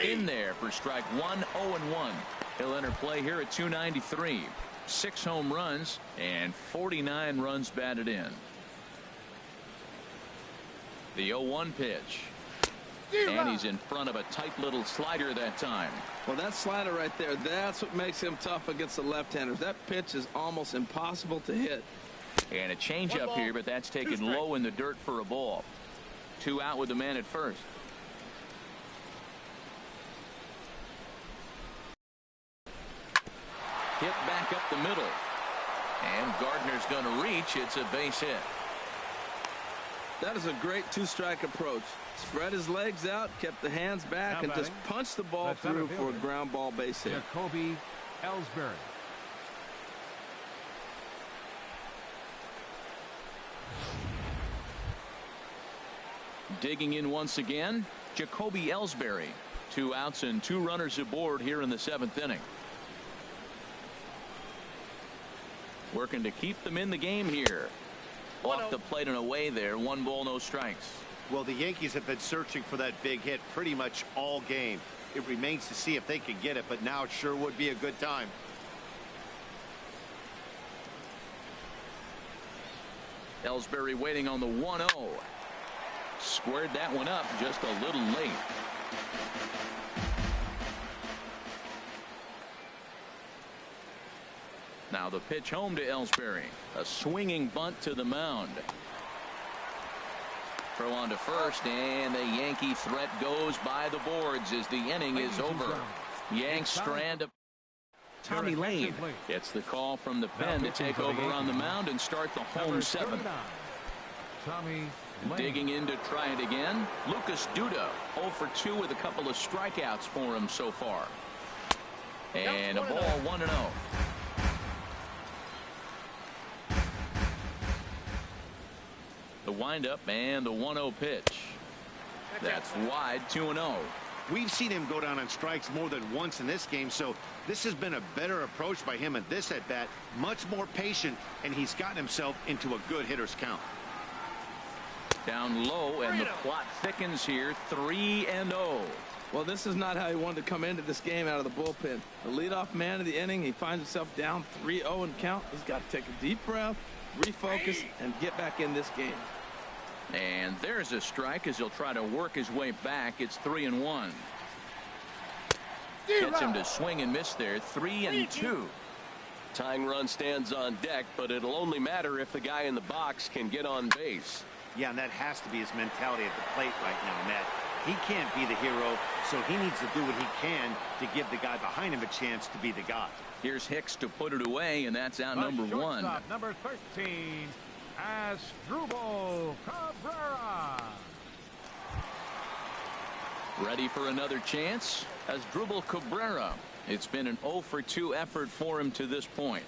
In there for strike 1, 0-1. He'll enter play here at 293. 6 home runs and 49 runs batted in. The 0-1 pitch. And he's in front of a tight little slider that time. Well, that slider right there, that's what makes him tough against the left-handers. That pitch is almost impossible to hit. And a changeup here, but that's taken low in the dirt for a ball. 2 out with the man at first. Hit back up the middle. And Gardner's going to reach. It's a base hit. That is a great 2-strike approach. Spread his legs out, kept the hands back, and just punched the ball through for a ground ball base hit. Jacoby Ellsbury. Digging in once again, Jacoby Ellsbury. 2 outs and 2 runners aboard here in the 7th inning. Working to keep them in the game here. Off the plate and away there. 1 ball, no strikes. Well, the Yankees have been searching for that big hit pretty much all game. It remains to see if they can get it, but now it sure would be a good time. Ellsbury waiting on the 1-0. Squared that one up just a little late. Now the pitch home to Ellsbury. A swinging bunt to the mound. Throw on to first, and the Yankee threat goes by the boards as the inning is over. Yanks strand up. Tommy Lane gets the call from the pen to take over on the mound and start the home 7th. Tommy Digging in to try it again. Lucas Duda 0 for 2 with a couple of strikeouts for him so far. And a ball 1-0. The windup and the 1-0 pitch. That's wide. 2-0. We've seen him go down on strikes more than once in this game, so this has been a better approach by him at this at bat. Much more patient, and he's gotten himself into a good hitter's count. Down low, and the plot thickens here. 3-0. Well, this is not how he wanted to come into this game out of the bullpen. The leadoff man of the inning, he finds himself down 3-0 and count. He's got to take a deep breath, refocus, and get back in this game. And there's a strike as he'll try to work his way back. It's 3-1. Gets him to swing and miss there. 3-2. Tying run stands on deck, but it'll only matter if the guy in the box can get on base. Yeah, and that has to be his mentality at the plate right now, Matt. He can't be the hero, so he needs to do what he can to give the guy behind him a chance to be the guy. Here's Hicks to put it away, and that's out number one. Number 13, Asdrubal Cabrera. Ready for another chance? Asdrubal Cabrera. It's been an 0 for 2 effort for him to this point.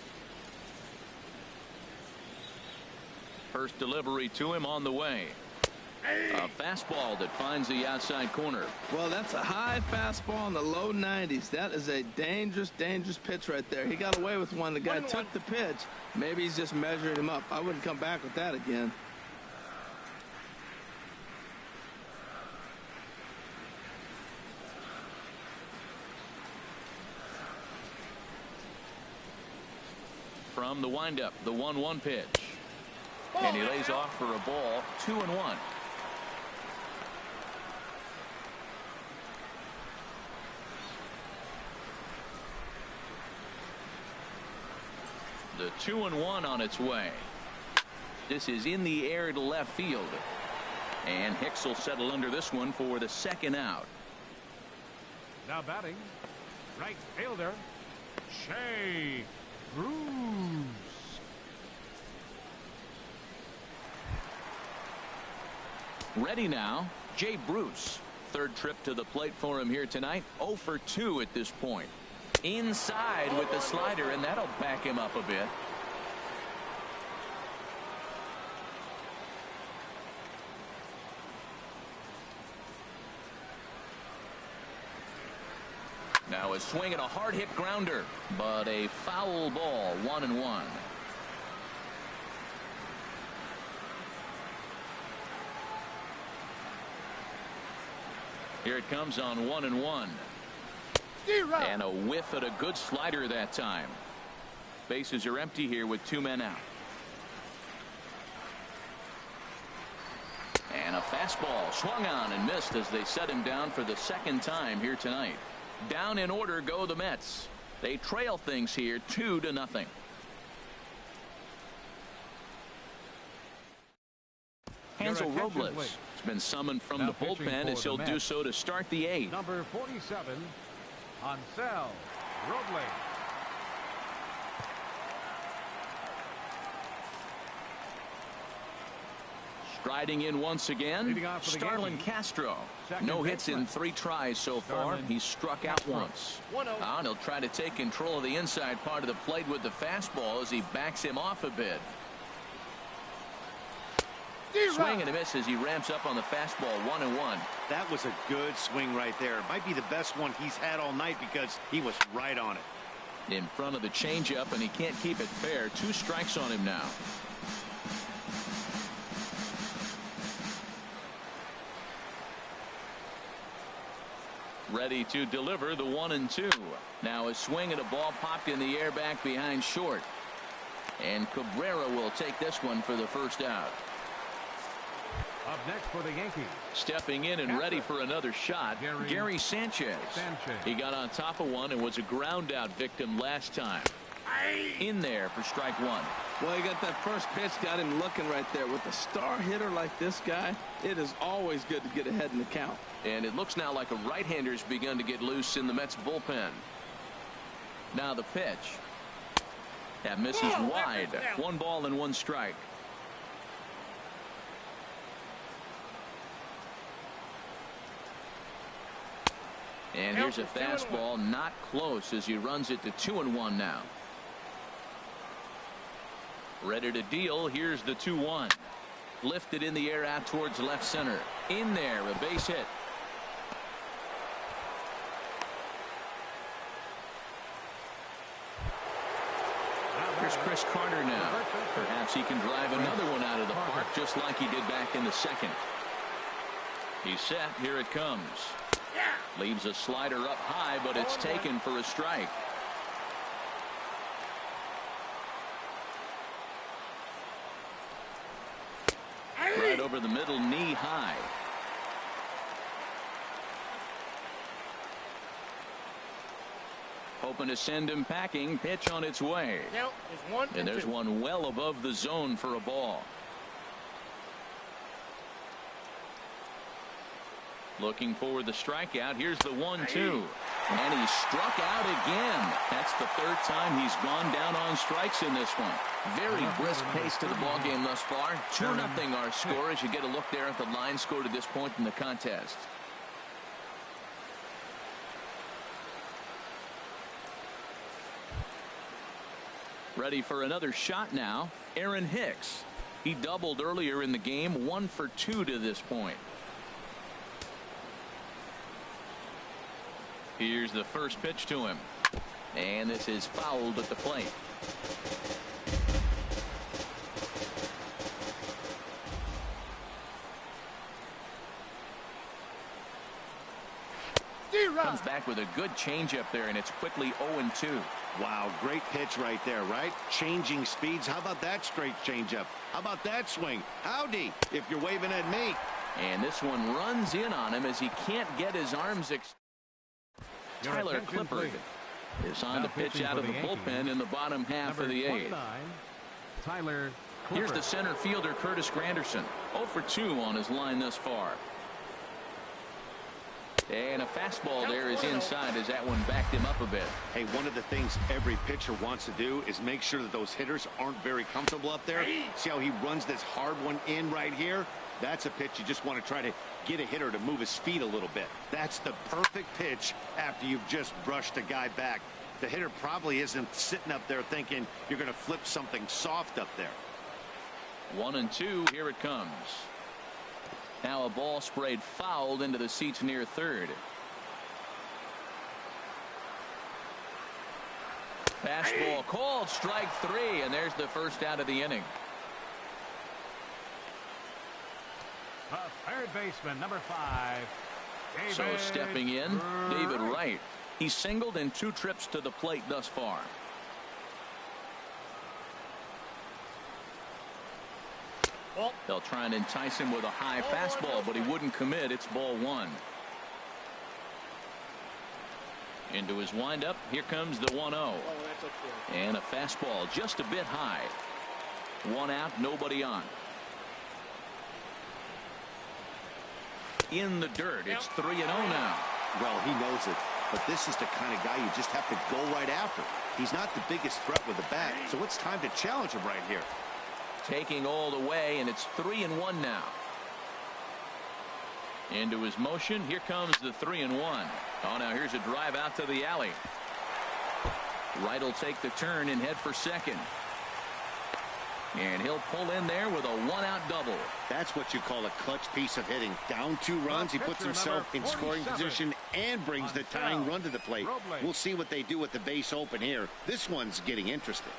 First delivery to him on the way. A fastball that finds the outside corner. Well, that's a high fastball in the low 90s. That is a dangerous, dangerous pitch right there. He got away with one. The guy took the pitch. Maybe he's just measuring him up. I wouldn't come back with that again. From the windup, the 1-1 pitch. And he lays off for a ball, 2-1. The 2-1 on its way. This is in the air to left field. And Hicks will settle under this one for the second out. Now batting, right fielder, Shea Bruce. Ready now, Jay Bruce. Third trip to the plate for him here tonight. 0 for 2 at this point. Inside with the slider, and that'll back him up a bit. Now a swing and a hard hit grounder, but a foul ball, 1-1. Here it comes on 1-1. And a whiff at a good slider that time. Bases are empty here with 2 men out. And a fastball swung on and missed as they set him down for the second time here tonight. Down in order go the Mets. They trail things here 2-0. Hansel Robles has been summoned from the bullpen as he'll do so to start the 8th. Number 47, Hansel Robles. Striding in once again, Starlin Castro. No hits in 3 tries so far. He's struck out once. And he'll try to take control of the inside part of the plate with the fastball as he backs him off a bit. Swing and a miss as he ramps up on the fastball, 1-1. That was a good swing right there. Might be the best one he's had all night because he was right on it. In front of the changeup, and he can't keep it fair. 2 strikes on him now. Ready to deliver the 1-2. Now a swing and a ball popped in the air back behind short. And Cabrera will take this one for the first out. Up next for the Yankees. Stepping in and ready for another shot, Gary Sanchez. He got on top of one and was a ground out victim last time. In there for strike 1. Well, he got that first pitch, got him looking right there. With a star hitter like this guy, it is always good to get ahead in the count. And it looks now like a right-hander's begun to get loose in the Mets bullpen. Now the pitch. That misses wide. 1 ball and 1 strike. And here's a fastball not close as he runs it to 2-1 now. Ready to deal. Here's the 2-1. Lifted in the air out towards left center. In there, a base hit. Here's Chris Carter now. Perhaps he can drive another one out of the park just like he did back in the second. He's set. Here it comes. Leaves a slider up high, but it's taken for a strike. Right over the middle, knee high. Hoping to send him packing. Pitch on its way. And there's one well above the zone for a ball. Looking for the strikeout. Here's the 1-2. And he struck out again. That's the third time he's gone down on strikes in this one. Very brisk pace to the ball game thus far. 2-0 our score as you get a look there at the line score to this point in the contest. Ready for another shot now. Aaron Hicks. He doubled earlier in the game. 1 for 2 to this point. Here's the first pitch to him. And this is fouled at the plate. Comes back with a good changeup there, and it's quickly 0-2. Wow, great pitch right there, right? Changing speeds. How about that straight changeup? How about that swing? Howdy, if you're waving at me. And this one runs in on him as he can't get his arms Tyler Clippard is on to pitch out of the bullpen in the bottom half of the eighth. Tyler Clippard. Here's the center fielder, Curtis Granderson. 0 for 2 on his line thus far. And a fastball there is inside as that one backed him up a bit. Hey, one of the things every pitcher wants to do is make sure that those hitters aren't very comfortable up there. See how he runs this hard one in right here? That's a pitch you just want to try to get a hitter to move his feet a little bit. That's the perfect pitch after you've just brushed a guy back. The hitter probably isn't sitting up there thinking you're going to flip something soft up there. 1-2. Here it comes. Now a ball sprayed fouled into the seats near third. Fastball called strike 3, and there's the first out of the inning. The third baseman, number 5. So stepping in, David Wright. He singled in 2 trips to the plate thus far. They'll try and entice him with a high fastball, but he wouldn't commit. It's ball 1. Into his windup. Here comes the 1-0. And a fastball just a bit high. 1 out, nobody on. In the dirt. It's 3-0 now. Well, he knows it. But this is the kind of guy you just have to go right after. He's not the biggest threat with the bat, so it's time to challenge him right here. Taking all the way, and it's 3-1 now. Into his motion. Here comes the 3-1. Oh, now here's a drive out to the alley. Wright will take the turn and head for second. And he'll pull in there with a 1-out double. That's what you call a clutch piece of hitting. Down 2 runs, he puts himself in scoring position and brings the tying run to the plate. We'll see what they do with the base open here. This one's getting interesting.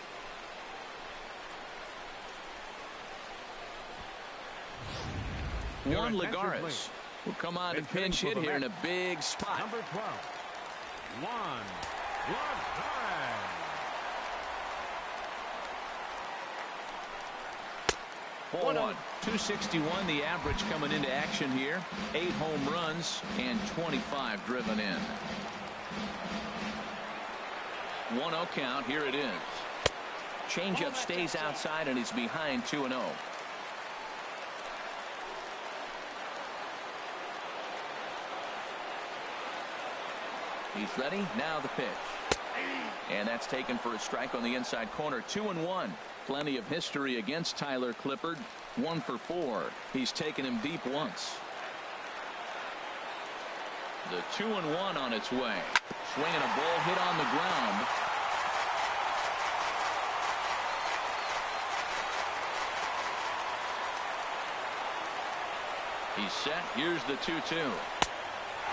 Juan Lagares will come on to pinch hit here in a big spot. Number 12, Juan Lagares. 4-1. 261 the average coming into action here. 8 home runs and 25 driven in. 1-0 count. Here it is. Changeup stays outside and he's behind 2-0. He's ready. Now the pitch. And that's taken for a strike on the inside corner. 2-1. Plenty of history against Tyler Clippard. 1 for 4. He's taken him deep once. The 2-1 on its way. Swinging a ball hit on the ground. He's set. Here's the 2-2.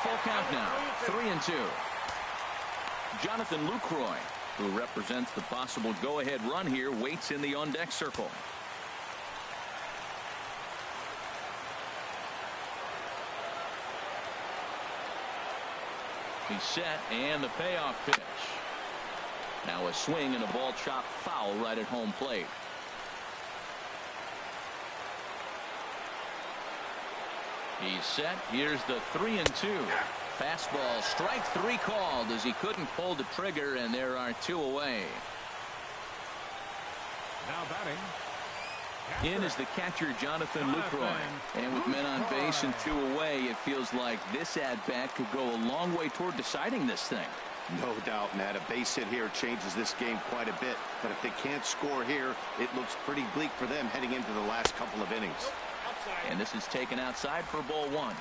Full count now. 3-2. Jonathan Lucroy, who represents the possible go-ahead run here, waits in the on-deck circle. He's set, and the payoff pitch. Now a swing and a ball chopped foul right at home plate. He's set. Here's the 3-2. Fastball, strike 3 called as he couldn't pull the trigger, and there are 2 away. Now batting, In is the catcher, Jonathan Lucroy. And with men on base and 2 away, it feels like this at-bat could go a long way toward deciding this thing. No doubt, Matt. A base hit here changes this game quite a bit. But if they can't score here, it looks pretty bleak for them heading into the last couple of innings. And this is taken outside for ball 1.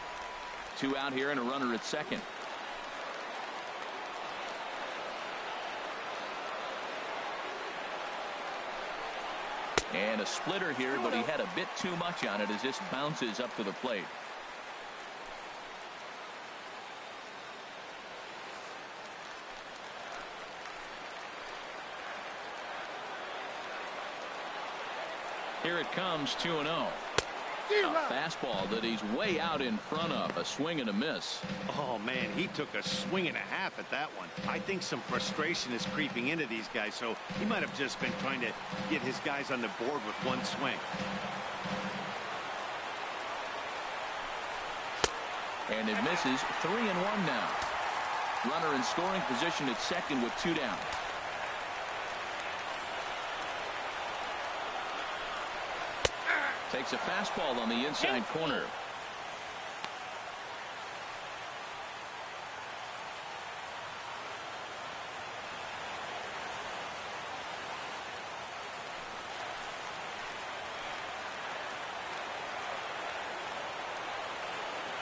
2 out here and a runner at second. And a splitter here, but he had a bit too much on it as this bounces up to the plate. Here it comes, 2-0. A fastball that he's way out in front of. A swing and a miss. Oh, man, he took a swing and a half at that one. I think some frustration is creeping into these guys, so he might have just been trying to get his guys on the board with one swing. And it misses. 3-1 now. Runner in scoring position at second with 2 down. Takes a fastball on the inside corner.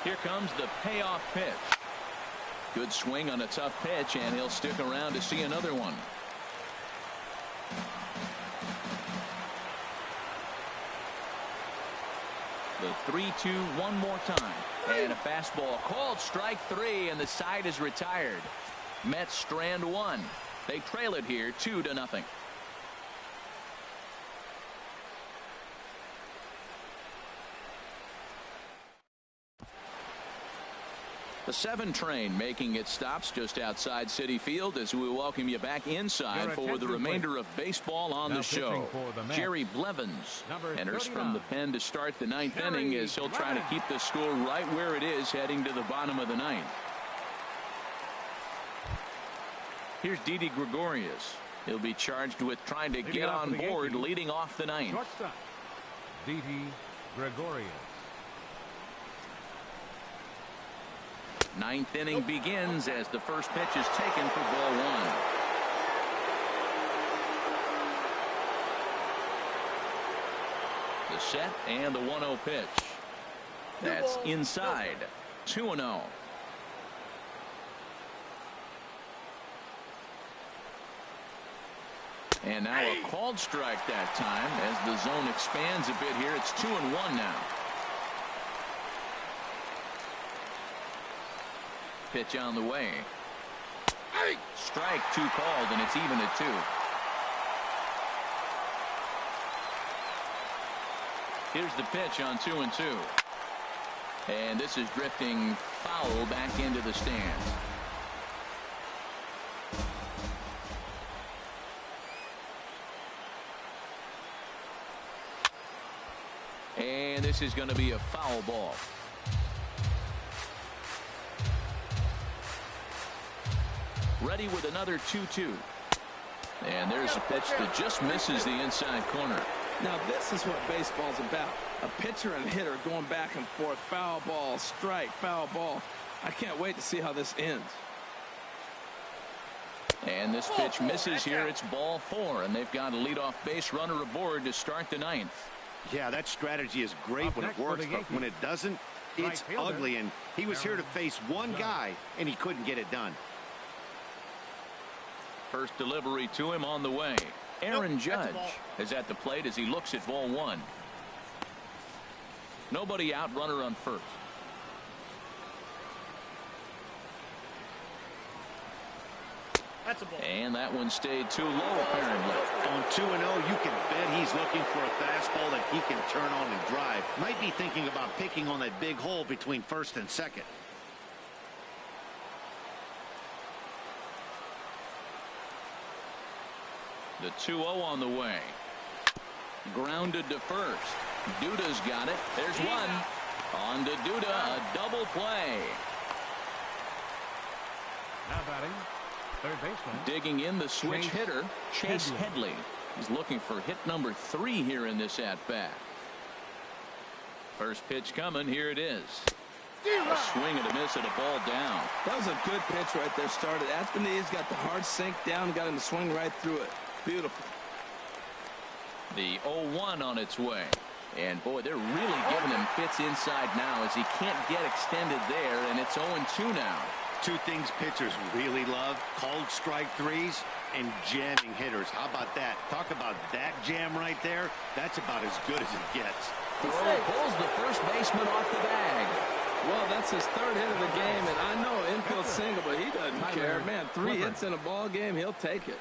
Here comes the payoff pitch. Good swing on a tough pitch, and he'll stick around to see another one. The 3-2 one more time. And a fastball called strike 3, and the side is retired. Mets strand 1. They trail it here 2-0. The 7 train making its stops just outside Citi Field as we welcome you back inside for the remainder of baseball on the show. Jerry Blevins enters from the pen to start the 9th inning as he'll try to keep the score right where it is heading to the bottom of the 9th. Here's Didi Gregorius. He'll be charged with trying to get on board leading off the 9th. Didi Gregorius. 9th inning begins as the first pitch is taken for ball 1. The set and the 1-0 pitch. That's inside. 2-0. And now a called strike that time as the zone expands a bit here. It's 2-1 now. Pitch on the way. Strike 2 called, and it's even at 2. Here's the pitch on 2-2. And this is drifting foul back into the stands. And this is going to be a foul ball. Ready with another 2-2. And there's a pitch that just misses the inside corner. Now this is what baseball's about. A pitcher and hitter going back and forth. Foul ball, strike, foul ball. I can't wait to see how this ends. And this pitch misses here. It's ball 4, and they've got a leadoff base runner aboard to start the 9th. Yeah, that strategy is great when it works, but when it doesn't, it's ugly. And he was here to face one guy, and he couldn't get it done. First delivery to him on the way. Aaron Judge is at the plate as he looks at ball 1. Nobody out, runner on first. That's a ball. And that one stayed too low apparently. On 2-0, you can bet he's looking for a fastball that he can turn on and drive. Might be thinking about picking on that big hole between first and second. The 2-0 on the way. Grounded to first. Duda's got it. There's one. On to Duda. A double play. Now batting, third baseman. Digging in the switch hitter, Chase Headley. He's looking for hit number 3 here in this at-bat. First pitch coming. Here it is. A swing and a miss and a ball down. That was a good pitch right there. Started at the knees, got the hard sink down, got him to swing right through it. Beautiful. The 0-1 on its way. And boy, they're really giving him fits inside now as he can't get extended there, and it's 0-2 now. Two things pitchers really love: called strike threes and jamming hitters. How about that? Talk about that jam right there. That's about as good as it gets. Throw pulls the first baseman off the bag. Well, that's his 3rd hit of the game, and I know infield single, but he doesn't care. Man, 3 hits in a ball game, he'll take it.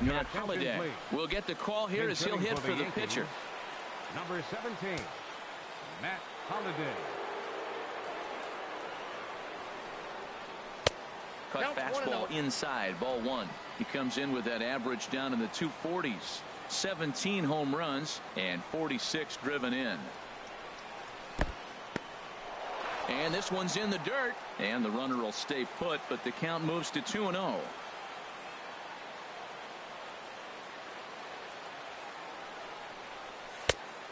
Matt Holliday will get the call here as he'll hit for the pitcher. Number 17, Matt Holliday. Cut fastball inside, ball 1. He comes in with that average down in the 240s. 17 home runs and 46 driven in. And this one's in the dirt, and the runner will stay put, but the count moves to 2-0.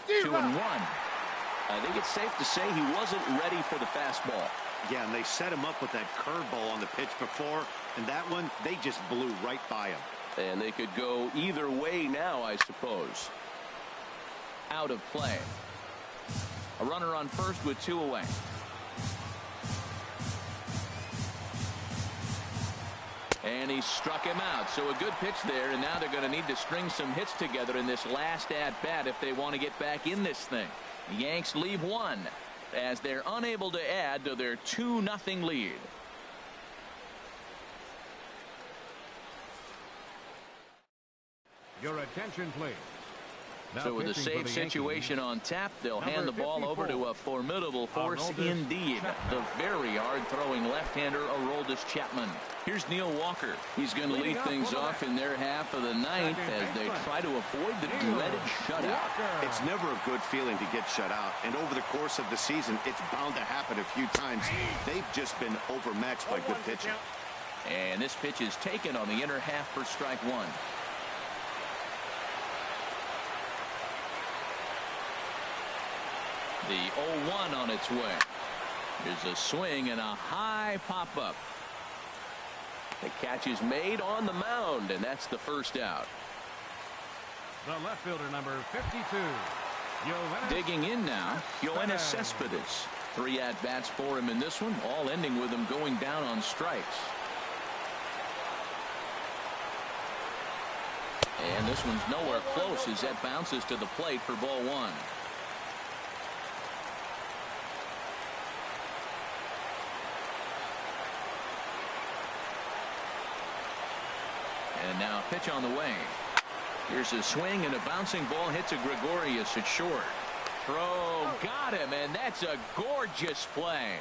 Two and 1. I think it's safe to say he wasn't ready for the fastball. Yeah, and they set him up with that curveball on the pitch before, and that one, they just blew right by him. And they could go either way now, I suppose. Out of play. A runner on first with 2 away. And he struck him out. So a good pitch there, and now they're going to need to string some hits together in this last at-bat if they want to get back in this thing. The Yanks leave 1 as they're unable to add to their 2-0 lead. Your attention, please. Now so with a pitching for safe the situation Yankees, on tap, they'll number hand the ball 54, over to a formidable force indeed. The very hard-throwing left-hander, Aroldis Chapman. Here's Neil Walker. He's going to lead things off in their half of the 9th as they try to avoid the dreaded shutout. It's never a good feeling to get shut out, and over the course of the season, it's bound to happen a few times. They've just been overmatched by good pitching. And this pitch is taken on the inner half for strike 1. The 0-1 on its way. There's a swing and a high pop-up. The catch is made on the mound, and that's the first out. The left fielder, number 52. Digging in now, Yoenis Cespedes. 3 at-bats for him in this one, all ending with him going down on strikes. And this one's nowhere close as that bounces to the plate for ball 1. And now a pitch on the way. Here's a swing and a bouncing ball hit to Gregorius at short. Throw got him, and that's a gorgeous play.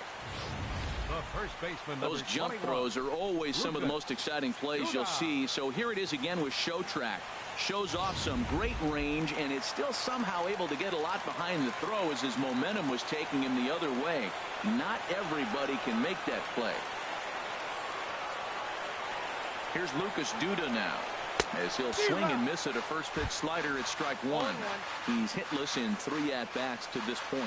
The first baseman, those jump throws are always some of the most exciting plays you'll see. So here it is again with Show Track. Shows off some great range, and it's still somehow able to get a lot behind the throw as his momentum was taking him the other way. Not everybody can make that play. Here's Lucas Duda now as he'll swing and miss at a first pitch slider at strike 1. He's hitless in 3 at-bats to this point.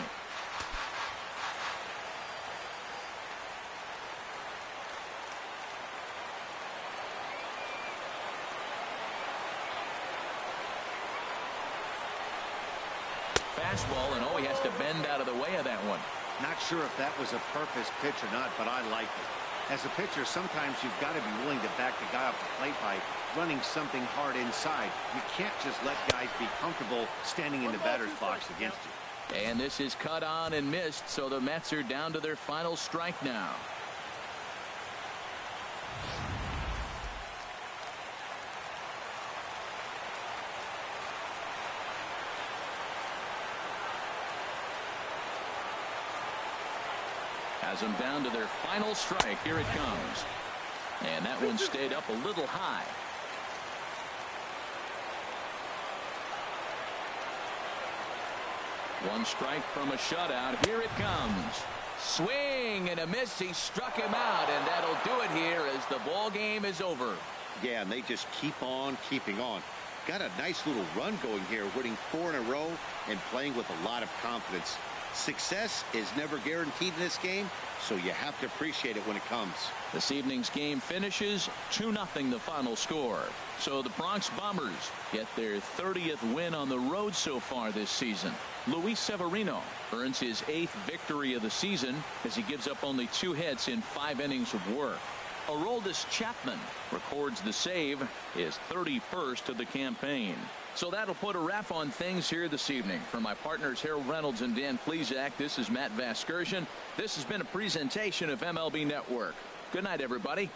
Fastball, and he has to bend out of the way of that one. Not sure if that was a purpose pitch or not, but I like it. As a pitcher, sometimes you've got to be willing to back the guy off the plate by running something hard inside. You can't just let guys be comfortable standing in the batter's box against you. And this is cut on and missed, so the Mets are down to their final strike now. Has them down to their final strike. Here it comes. And that one stayed up a little high. One strike from a shutout. Here it comes. Swing and a miss. He struck him out, and that'll do it here as the ball game is over. Yeah, and they just keep on keeping on. Got a nice little run going here, winning 4 in a row and playing with a lot of confidence. Success is never guaranteed in this game, so you have to appreciate it when it comes. This evening's game finishes 2-0 the final score. So the Bronx Bombers get their 30th win on the road so far this season. Luis Severino earns his 8th victory of the season as he gives up only 2 hits in 5 innings of work. Aroldis Chapman records the save, his 31st of the campaign. So that'll put a wrap on things here this evening. For my partners Harold Reynolds and Dan Plesac, this is Matt Vasgersian. This has been a presentation of MLB Network. Good night, everybody.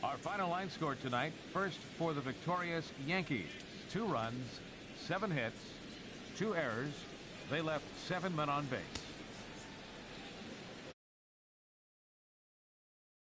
Our final line score tonight. First for the victorious Yankees. 2 runs, 7 hits, 2 errors. They left 7 men on base.